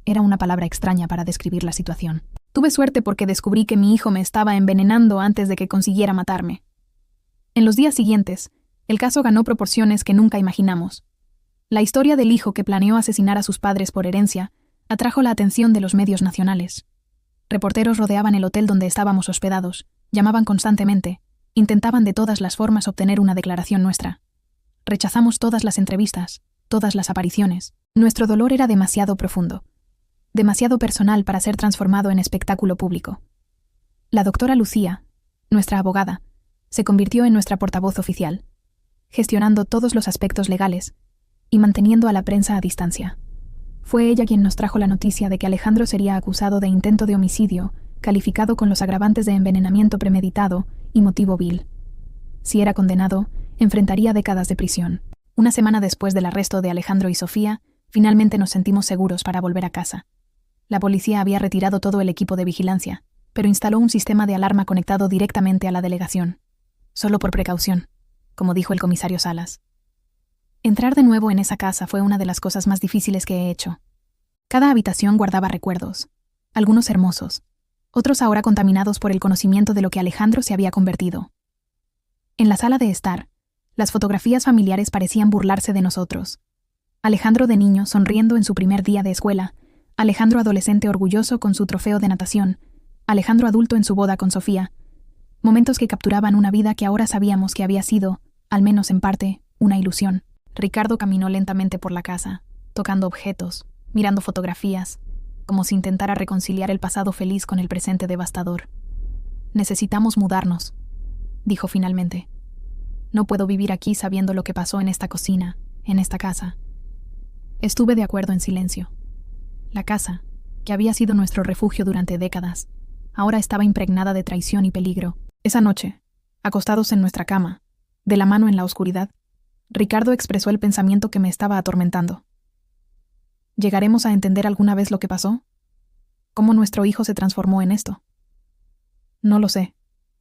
Era una palabra extraña para describir la situación. Tuve suerte porque descubrí que mi hijo me estaba envenenando antes de que consiguiera matarme. En los días siguientes, el caso ganó proporciones que nunca imaginamos. La historia del hijo que planeó asesinar a sus padres por herencia atrajo la atención de los medios nacionales. Reporteros rodeaban el hotel donde estábamos hospedados, llamaban constantemente, intentaban de todas las formas obtener una declaración nuestra. Rechazamos todas las entrevistas, todas las apariciones. Nuestro dolor era demasiado profundo, demasiado personal para ser transformado en espectáculo público. La doctora Lucía, nuestra abogada, se convirtió en nuestra portavoz oficial, gestionando todos los aspectos legales y manteniendo a la prensa a distancia. Fue ella quien nos trajo la noticia de que Alejandro sería acusado de intento de homicidio, calificado con los agravantes de envenenamiento premeditado y motivo vil. Si era condenado, enfrentaría décadas de prisión. Una semana después del arresto de Alejandro y Sofía, finalmente nos sentimos seguros para volver a casa. La policía había retirado todo el equipo de vigilancia, pero instaló un sistema de alarma conectado directamente a la delegación. Solo por precaución, como dijo el comisario Salas. Entrar de nuevo en esa casa fue una de las cosas más difíciles que he hecho. Cada habitación guardaba recuerdos, algunos hermosos, otros ahora contaminados por el conocimiento de lo que Alejandro se había convertido. En la sala de estar, las fotografías familiares parecían burlarse de nosotros. Alejandro de niño sonriendo en su primer día de escuela, Alejandro adolescente orgulloso con su trofeo de natación, Alejandro adulto en su boda con Sofía. Momentos que capturaban una vida que ahora sabíamos que había sido, al menos en parte, una ilusión. Ricardo caminó lentamente por la casa, tocando objetos, mirando fotografías, como si intentara reconciliar el pasado feliz con el presente devastador. «Necesitamos mudarnos», dijo finalmente. «No puedo vivir aquí sabiendo lo que pasó en esta cocina, en esta casa». Estuve de acuerdo en silencio. La casa, que había sido nuestro refugio durante décadas, ahora estaba impregnada de traición y peligro. Esa noche, acostados en nuestra cama, de la mano en la oscuridad, Ricardo expresó el pensamiento que me estaba atormentando. ¿Llegaremos a entender alguna vez lo que pasó? ¿Cómo nuestro hijo se transformó en esto? No lo sé,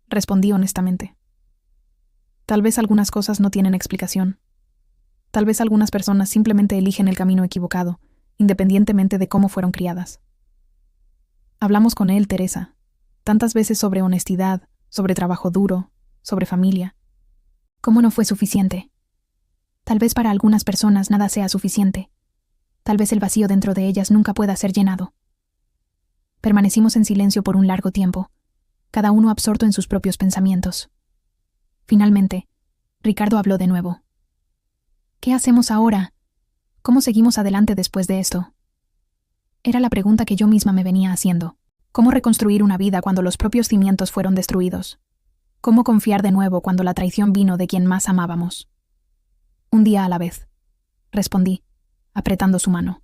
respondí honestamente. Tal vez algunas cosas no tienen explicación. Tal vez algunas personas simplemente eligen el camino equivocado, independientemente de cómo fueron criadas. Hablamos con él, Teresa, tantas veces sobre honestidad, sobre trabajo duro, sobre familia. ¿Cómo no fue suficiente? Tal vez para algunas personas nada sea suficiente. Tal vez el vacío dentro de ellas nunca pueda ser llenado. Permanecimos en silencio por un largo tiempo, cada uno absorto en sus propios pensamientos. Finalmente, Ricardo habló de nuevo. ¿Qué hacemos ahora? ¿Cómo seguimos adelante después de esto? Era la pregunta que yo misma me venía haciendo. ¿Cómo reconstruir una vida cuando los propios cimientos fueron destruidos? ¿Cómo confiar de nuevo cuando la traición vino de quien más amábamos? Un día a la vez, respondí, apretando su mano.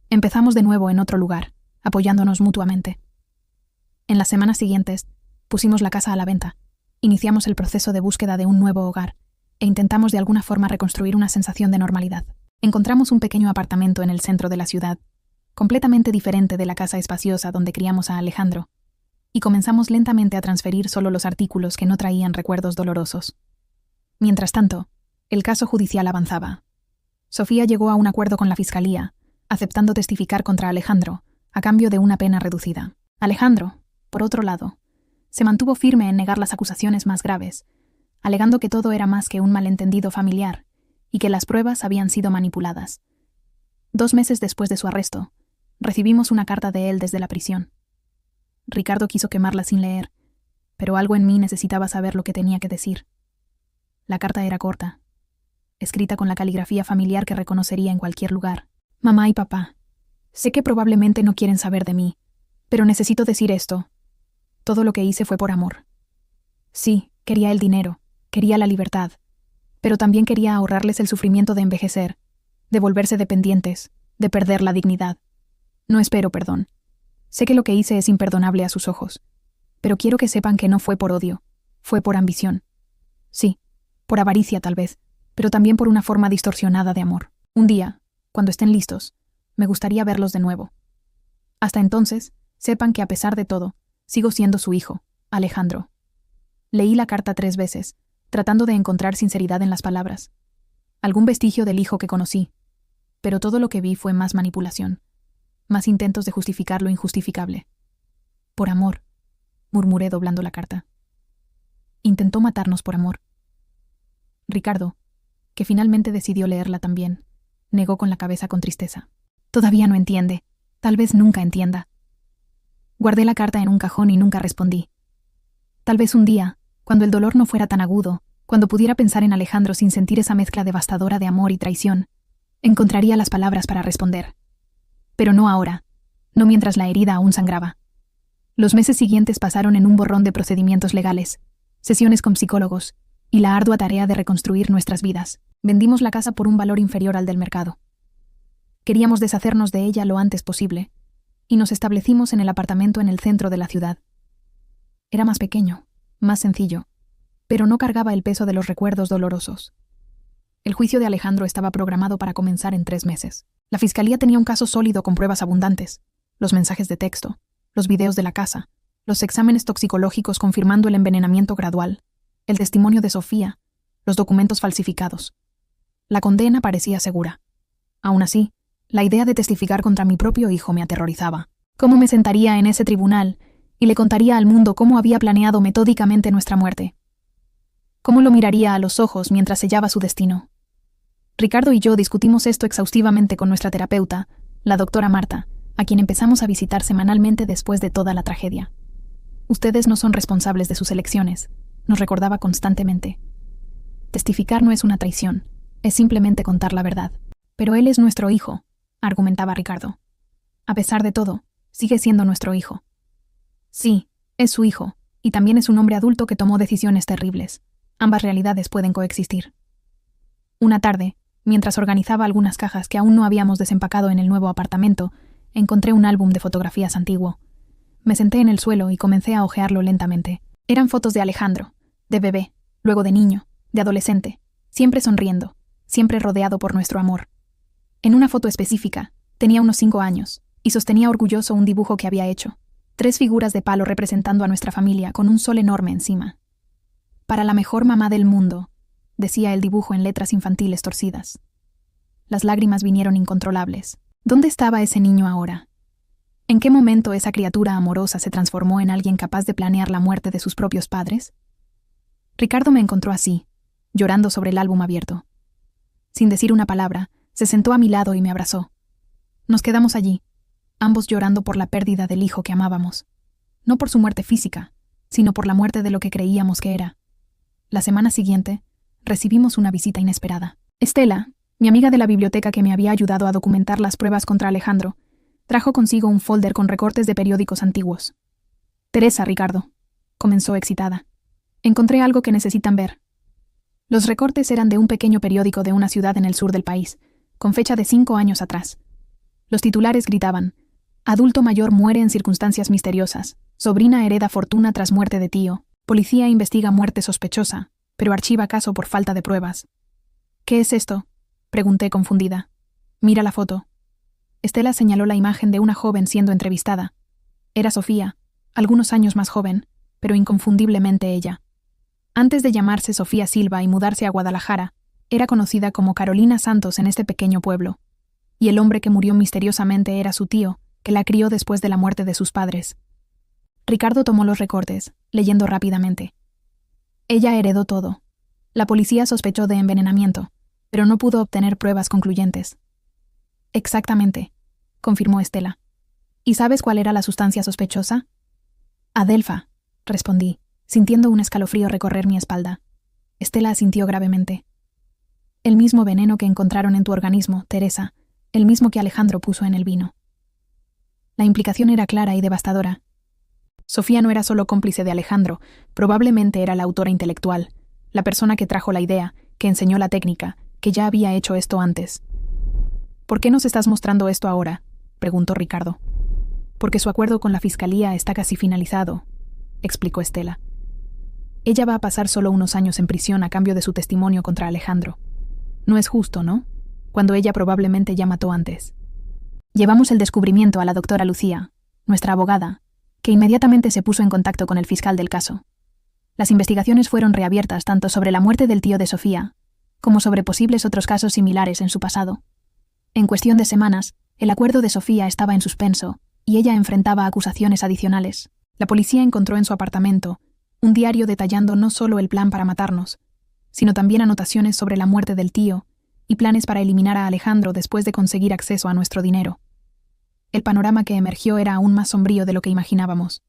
Empezamos de nuevo en otro lugar, apoyándonos mutuamente. En las semanas siguientes, pusimos la casa a la venta, iniciamos el proceso de búsqueda de un nuevo hogar e intentamos de alguna forma reconstruir una sensación de normalidad. Encontramos un pequeño apartamento en el centro de la ciudad, completamente diferente de la casa espaciosa donde criamos a Alejandro, y comenzamos lentamente a transferir solo los artículos que no traían recuerdos dolorosos. Mientras tanto, el caso judicial avanzaba. Sofía llegó a un acuerdo con la fiscalía, aceptando testificar contra Alejandro, a cambio de una pena reducida. Alejandro, por otro lado, se mantuvo firme en negar las acusaciones más graves, alegando que todo era más que un malentendido familiar y que las pruebas habían sido manipuladas. 2 meses después de su arresto, recibimos una carta de él desde la prisión. Ricardo quiso quemarla sin leer, pero algo en mí necesitaba saber lo que tenía que decir. La carta era corta, escrita con la caligrafía familiar que reconocería en cualquier lugar. Mamá y papá, sé que probablemente no quieren saber de mí, pero necesito decir esto. Todo lo que hice fue por amor. Sí, quería el dinero, quería la libertad, pero también quería ahorrarles el sufrimiento de envejecer, de volverse dependientes, de perder la dignidad. No espero perdón. Sé que lo que hice es imperdonable a sus ojos, pero quiero que sepan que no fue por odio, fue por ambición. Sí, por avaricia tal vez, pero también por una forma distorsionada de amor. Un día, cuando estén listos, me gustaría verlos de nuevo. Hasta entonces, sepan que a pesar de todo, sigo siendo su hijo, Alejandro. Leí la carta 3 veces, tratando de encontrar sinceridad en las palabras. Algún vestigio del hijo que conocí, pero todo lo que vi fue más manipulación, más intentos de justificar lo injustificable. Por amor, murmuré doblando la carta. Intentó matarnos por amor. Ricardo, que finalmente decidió leerla también, negó con la cabeza con tristeza. Todavía no entiende, tal vez nunca entienda. Guardé la carta en un cajón y nunca respondí. Tal vez un día, cuando el dolor no fuera tan agudo, cuando pudiera pensar en Alejandro sin sentir esa mezcla devastadora de amor y traición, encontraría las palabras para responder. Pero no ahora, no mientras la herida aún sangraba. Los meses siguientes pasaron en un borrón de procedimientos legales, sesiones con psicólogos y la ardua tarea de reconstruir nuestras vidas. Vendimos la casa por un valor inferior al del mercado. Queríamos deshacernos de ella lo antes posible, y nos establecimos en el apartamento en el centro de la ciudad. Era más pequeño, más sencillo, pero no cargaba el peso de los recuerdos dolorosos. El juicio de Alejandro estaba programado para comenzar en 3 meses. La fiscalía tenía un caso sólido con pruebas abundantes, los mensajes de texto, los videos de la casa, los exámenes toxicológicos confirmando el envenenamiento gradual, el testimonio de Sofía, los documentos falsificados. La condena parecía segura. Aún así, la idea de testificar contra mi propio hijo me aterrorizaba. ¿Cómo me sentaría en ese tribunal y le contaría al mundo cómo había planeado metódicamente nuestra muerte? ¿Cómo lo miraría a los ojos mientras sellaba su destino? Ricardo y yo discutimos esto exhaustivamente con nuestra terapeuta, la doctora Marta, a quien empezamos a visitar semanalmente después de toda la tragedia. Ustedes no son responsables de sus elecciones, nos recordaba constantemente. Testificar no es una traición, es simplemente contar la verdad. Pero él es nuestro hijo, argumentaba Ricardo. A pesar de todo, sigue siendo nuestro hijo. Sí, es su hijo, y también es un hombre adulto que tomó decisiones terribles. Ambas realidades pueden coexistir. Una tarde, mientras organizaba algunas cajas que aún no habíamos desempacado en el nuevo apartamento, encontré un álbum de fotografías antiguo. Me senté en el suelo y comencé a hojearlo lentamente. Eran fotos de Alejandro, de bebé, luego de niño, de adolescente, siempre sonriendo, siempre rodeado por nuestro amor. En una foto específica, tenía unos 5 años, y sostenía orgulloso un dibujo que había hecho. 3 figuras de palo representando a nuestra familia con un sol enorme encima. Para la mejor mamá del mundo, decía el dibujo en letras infantiles torcidas. Las lágrimas vinieron incontrolables. ¿Dónde estaba ese niño ahora? ¿En qué momento esa criatura amorosa se transformó en alguien capaz de planear la muerte de sus propios padres? Ricardo me encontró así, llorando sobre el álbum abierto. Sin decir una palabra, se sentó a mi lado y me abrazó. Nos quedamos allí, ambos llorando por la pérdida del hijo que amábamos. No por su muerte física, sino por la muerte de lo que creíamos que era. La semana siguiente, recibimos una visita inesperada. Estela, mi amiga de la biblioteca que me había ayudado a documentar las pruebas contra Alejandro, trajo consigo un folder con recortes de periódicos antiguos. Teresa, Ricardo, comenzó excitada. Encontré algo que necesitan ver. Los recortes eran de un pequeño periódico de una ciudad en el sur del país, con fecha de 5 años atrás. Los titulares gritaban: adulto mayor muere en circunstancias misteriosas, sobrina hereda fortuna tras muerte de tío, policía investiga muerte sospechosa, pero archiva caso por falta de pruebas. ¿Qué es esto?, pregunté confundida. Mira la foto. Estela señaló la imagen de una joven siendo entrevistada. Era Sofía, algunos años más joven, pero inconfundiblemente ella. Antes de llamarse Sofía Silva y mudarse a Guadalajara, era conocida como Carolina Santos en este pequeño pueblo. Y el hombre que murió misteriosamente era su tío, que la crió después de la muerte de sus padres. Ricardo tomó los recortes, leyendo rápidamente. Ella heredó todo. La policía sospechó de envenenamiento, pero no pudo obtener pruebas concluyentes. Exactamente, confirmó Estela. ¿Y sabes cuál era la sustancia sospechosa? Adelfa, respondí, sintiendo un escalofrío recorrer mi espalda. Estela asintió gravemente. El mismo veneno que encontraron en tu organismo, Teresa, el mismo que Alejandro puso en el vino. La implicación era clara y devastadora. Sofía no era solo cómplice de Alejandro, probablemente era la autora intelectual, la persona que trajo la idea, que enseñó la técnica, que ya había hecho esto antes. ¿Por qué nos estás mostrando esto ahora?, preguntó Ricardo. Porque su acuerdo con la fiscalía está casi finalizado, explicó Estela. Ella va a pasar solo unos años en prisión a cambio de su testimonio contra Alejandro. No es justo, ¿no?, cuando ella probablemente ya mató antes. Llevamos el descubrimiento a la doctora Lucía, nuestra abogada, que inmediatamente se puso en contacto con el fiscal del caso. Las investigaciones fueron reabiertas tanto sobre la muerte del tío de Sofía, como sobre posibles otros casos similares en su pasado. En cuestión de semanas, el acuerdo de Sofía estaba en suspenso y ella enfrentaba acusaciones adicionales. La policía encontró en su apartamento un diario detallando no solo el plan para matarnos, sino también anotaciones sobre la muerte del tío y planes para eliminar a Alejandro después de conseguir acceso a nuestro dinero. El panorama que emergió era aún más sombrío de lo que imaginábamos.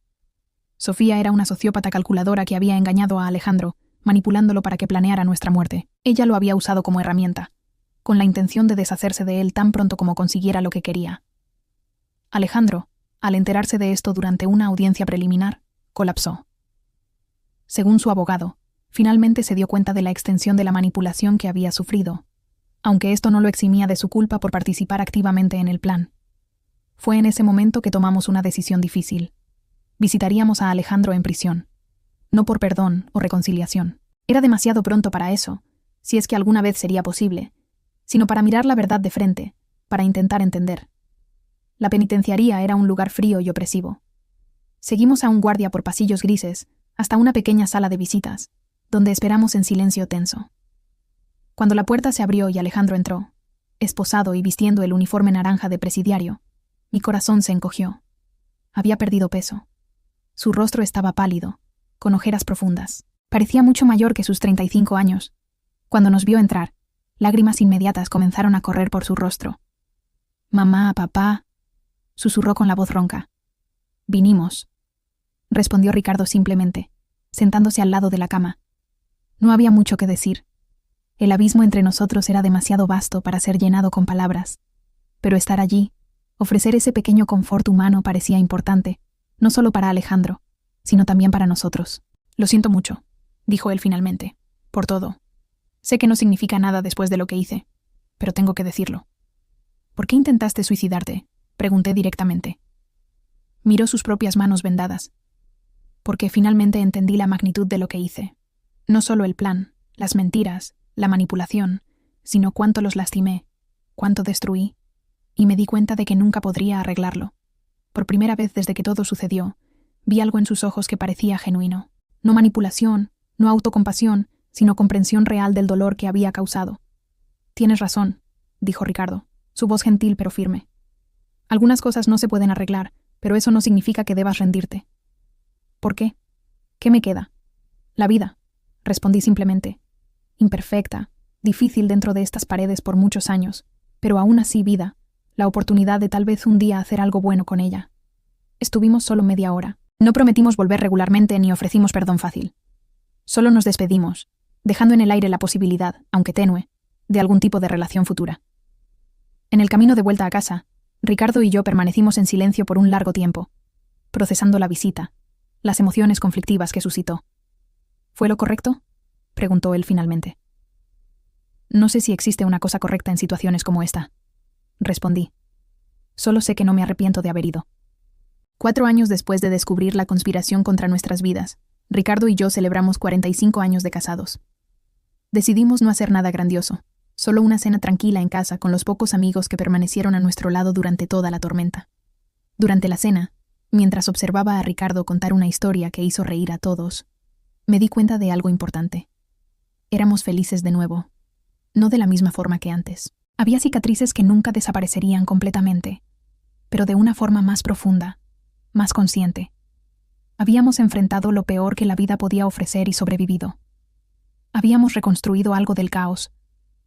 Sofía era una sociópata calculadora que había engañado a Alejandro, manipulándolo para que planeara nuestra muerte. Ella lo había usado como herramienta, con la intención de deshacerse de él tan pronto como consiguiera lo que quería. Alejandro, al enterarse de esto durante una audiencia preliminar, colapsó. Según su abogado, finalmente se dio cuenta de la extensión de la manipulación que había sufrido, aunque esto no lo eximía de su culpa por participar activamente en el plan. Fue en ese momento que tomamos una decisión difícil. Visitaríamos a Alejandro en prisión, no por perdón o reconciliación. Era demasiado pronto para eso, si es que alguna vez sería posible, sino para mirar la verdad de frente, para intentar entender. La penitenciaría era un lugar frío y opresivo. Seguimos a un guardia por pasillos grises hasta una pequeña sala de visitas, donde esperamos en silencio tenso. Cuando la puerta se abrió y Alejandro entró, esposado y vistiendo el uniforme naranja de presidiario, mi corazón se encogió. Había perdido peso. Su rostro estaba pálido, con ojeras profundas. Parecía mucho mayor que sus 35 años. Cuando nos vio entrar, lágrimas inmediatas comenzaron a correr por su rostro. «Mamá, papá», susurró con la voz ronca. «Vinimos», respondió Ricardo simplemente, sentándose al lado de la cama. No había mucho que decir. El abismo entre nosotros era demasiado vasto para ser llenado con palabras. Pero estar allí, ofrecer ese pequeño confort humano parecía importante, no solo para Alejandro, sino también para nosotros. «Lo siento mucho», dijo él finalmente, «por todo. Sé que no significa nada después de lo que hice, pero tengo que decirlo». «¿Por qué intentaste suicidarte?», pregunté directamente. Miró sus propias manos vendadas. «Porque finalmente entendí la magnitud de lo que hice. No solo el plan, las mentiras, la manipulación, sino cuánto los lastimé, cuánto destruí, y me di cuenta de que nunca podría arreglarlo. Por primera vez desde que todo sucedió, vi algo en sus ojos que parecía genuino. No manipulación, no autocompasión, sino comprensión real del dolor que había causado. «Tienes razón», dijo Ricardo, su voz gentil pero firme. «Algunas cosas no se pueden arreglar, pero eso no significa que debas rendirte». «¿Por qué? ¿Qué me queda?» «La vida», respondí simplemente. «Imperfecta, difícil dentro de estas paredes por muchos años, pero aún así vida, la oportunidad de tal vez un día hacer algo bueno con ella». Estuvimos solo media hora. No prometimos volver regularmente ni ofrecimos perdón fácil. Solo nos despedimos, dejando en el aire la posibilidad, aunque tenue, de algún tipo de relación futura. En el camino de vuelta a casa, Ricardo y yo permanecimos en silencio por un largo tiempo, procesando la visita, las emociones conflictivas que suscitó. ¿Fue lo correcto?, preguntó él finalmente. «No sé si existe una cosa correcta en situaciones como esta», respondí. «Solo sé que no me arrepiento de haber ido». 4 años después de descubrir la conspiración contra nuestras vidas, Ricardo y yo celebramos 45 años de casados. Decidimos no hacer nada grandioso, solo una cena tranquila en casa con los pocos amigos que permanecieron a nuestro lado durante toda la tormenta. Durante la cena, mientras observaba a Ricardo contar una historia que hizo reír a todos, me di cuenta de algo importante. Éramos felices de nuevo, no de la misma forma que antes. Había cicatrices que nunca desaparecerían completamente, pero de una forma más profunda, más consciente. Habíamos enfrentado lo peor que la vida podía ofrecer y sobrevivido. Habíamos reconstruido algo del caos,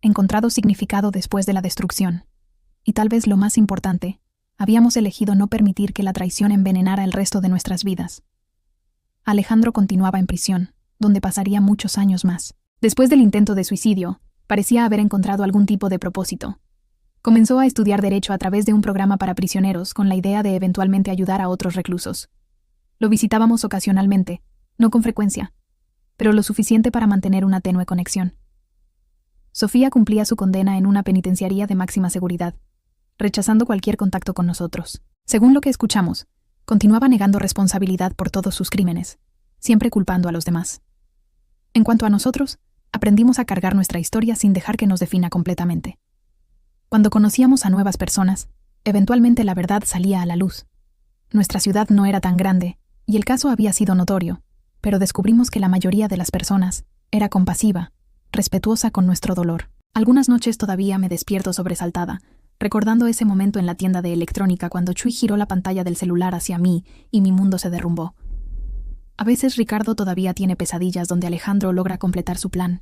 encontrado significado después de la destrucción. Y tal vez lo más importante, habíamos elegido no permitir que la traición envenenara el resto de nuestras vidas. Alejandro continuaba en prisión, donde pasaría muchos años más. Después del intento de suicidio, parecía haber encontrado algún tipo de propósito. Comenzó a estudiar Derecho a través de un programa para prisioneros con la idea de eventualmente ayudar a otros reclusos. Lo visitábamos ocasionalmente, no con frecuencia, pero lo suficiente para mantener una tenue conexión. Sofía cumplía su condena en una penitenciaría de máxima seguridad, rechazando cualquier contacto con nosotros. Según lo que escuchamos, continuaba negando responsabilidad por todos sus crímenes, siempre culpando a los demás. En cuanto a nosotros, aprendimos a cargar nuestra historia sin dejar que nos defina completamente. Cuando conocíamos a nuevas personas, eventualmente la verdad salía a la luz. Nuestra ciudad no era tan grande, y el caso había sido notorio, pero descubrimos que la mayoría de las personas era compasiva, respetuosa con nuestro dolor. Algunas noches todavía me despierto sobresaltada, recordando ese momento en la tienda de electrónica cuando Chuy giró la pantalla del celular hacia mí y mi mundo se derrumbó. A veces Ricardo todavía tiene pesadillas donde Alejandro logra completar su plan,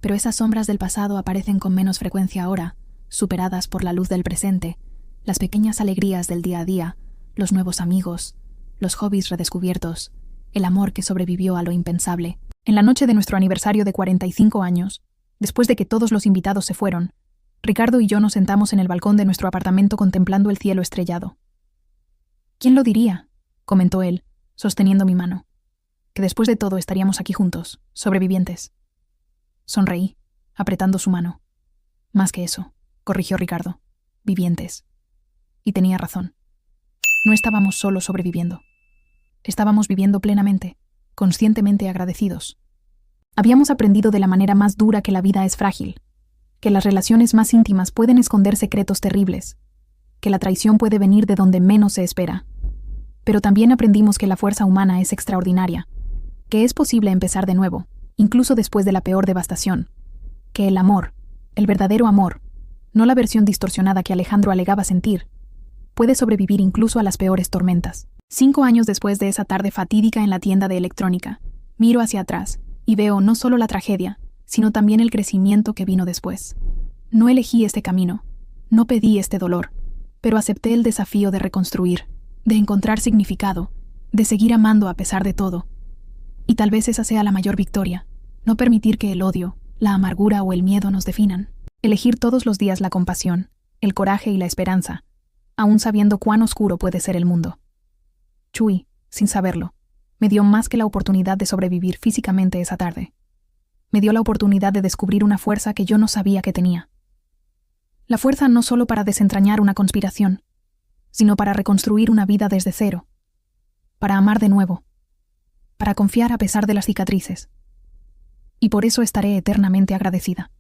pero esas sombras del pasado aparecen con menos frecuencia ahora, superadas por la luz del presente, las pequeñas alegrías del día a día, los nuevos amigos, los hobbies redescubiertos, el amor que sobrevivió a lo impensable. En la noche de nuestro aniversario de 45 años, después de que todos los invitados se fueron, Ricardo y yo nos sentamos en el balcón de nuestro apartamento contemplando el cielo estrellado. «¿Quién lo diría?», comentó él, sosteniendo mi mano, «que después de todo estaríamos aquí juntos, sobrevivientes». Sonreí, apretando su mano. «Más que eso», corrigió Ricardo, «vivientes». Y tenía razón. No estábamos solo sobreviviendo. Estábamos viviendo plenamente, conscientemente agradecidos. Habíamos aprendido de la manera más dura que la vida es frágil, que las relaciones más íntimas pueden esconder secretos terribles, que la traición puede venir de donde menos se espera. Pero también aprendimos que la fuerza humana es extraordinaria, que es posible empezar de nuevo, incluso después de la peor devastación, que el amor, el verdadero amor, no la versión distorsionada que Alejandro alegaba sentir, puede sobrevivir incluso a las peores tormentas. 5 años después de esa tarde fatídica en la tienda de electrónica, miro hacia atrás y veo no solo la tragedia, sino también el crecimiento que vino después. No elegí este camino, no pedí este dolor, pero acepté el desafío de reconstruir, de encontrar significado, de seguir amando a pesar de todo. Y tal vez esa sea la mayor victoria, no permitir que el odio, la amargura o el miedo nos definan. Elegir todos los días la compasión, el coraje y la esperanza, aún sabiendo cuán oscuro puede ser el mundo. Chuy, sin saberlo, me dio más que la oportunidad de sobrevivir físicamente esa tarde. Me dio la oportunidad de descubrir una fuerza que yo no sabía que tenía. La fuerza no solo para desentrañar una conspiración, sino para reconstruir una vida desde cero, para amar de nuevo, para confiar a pesar de las cicatrices. Y por eso estaré eternamente agradecida.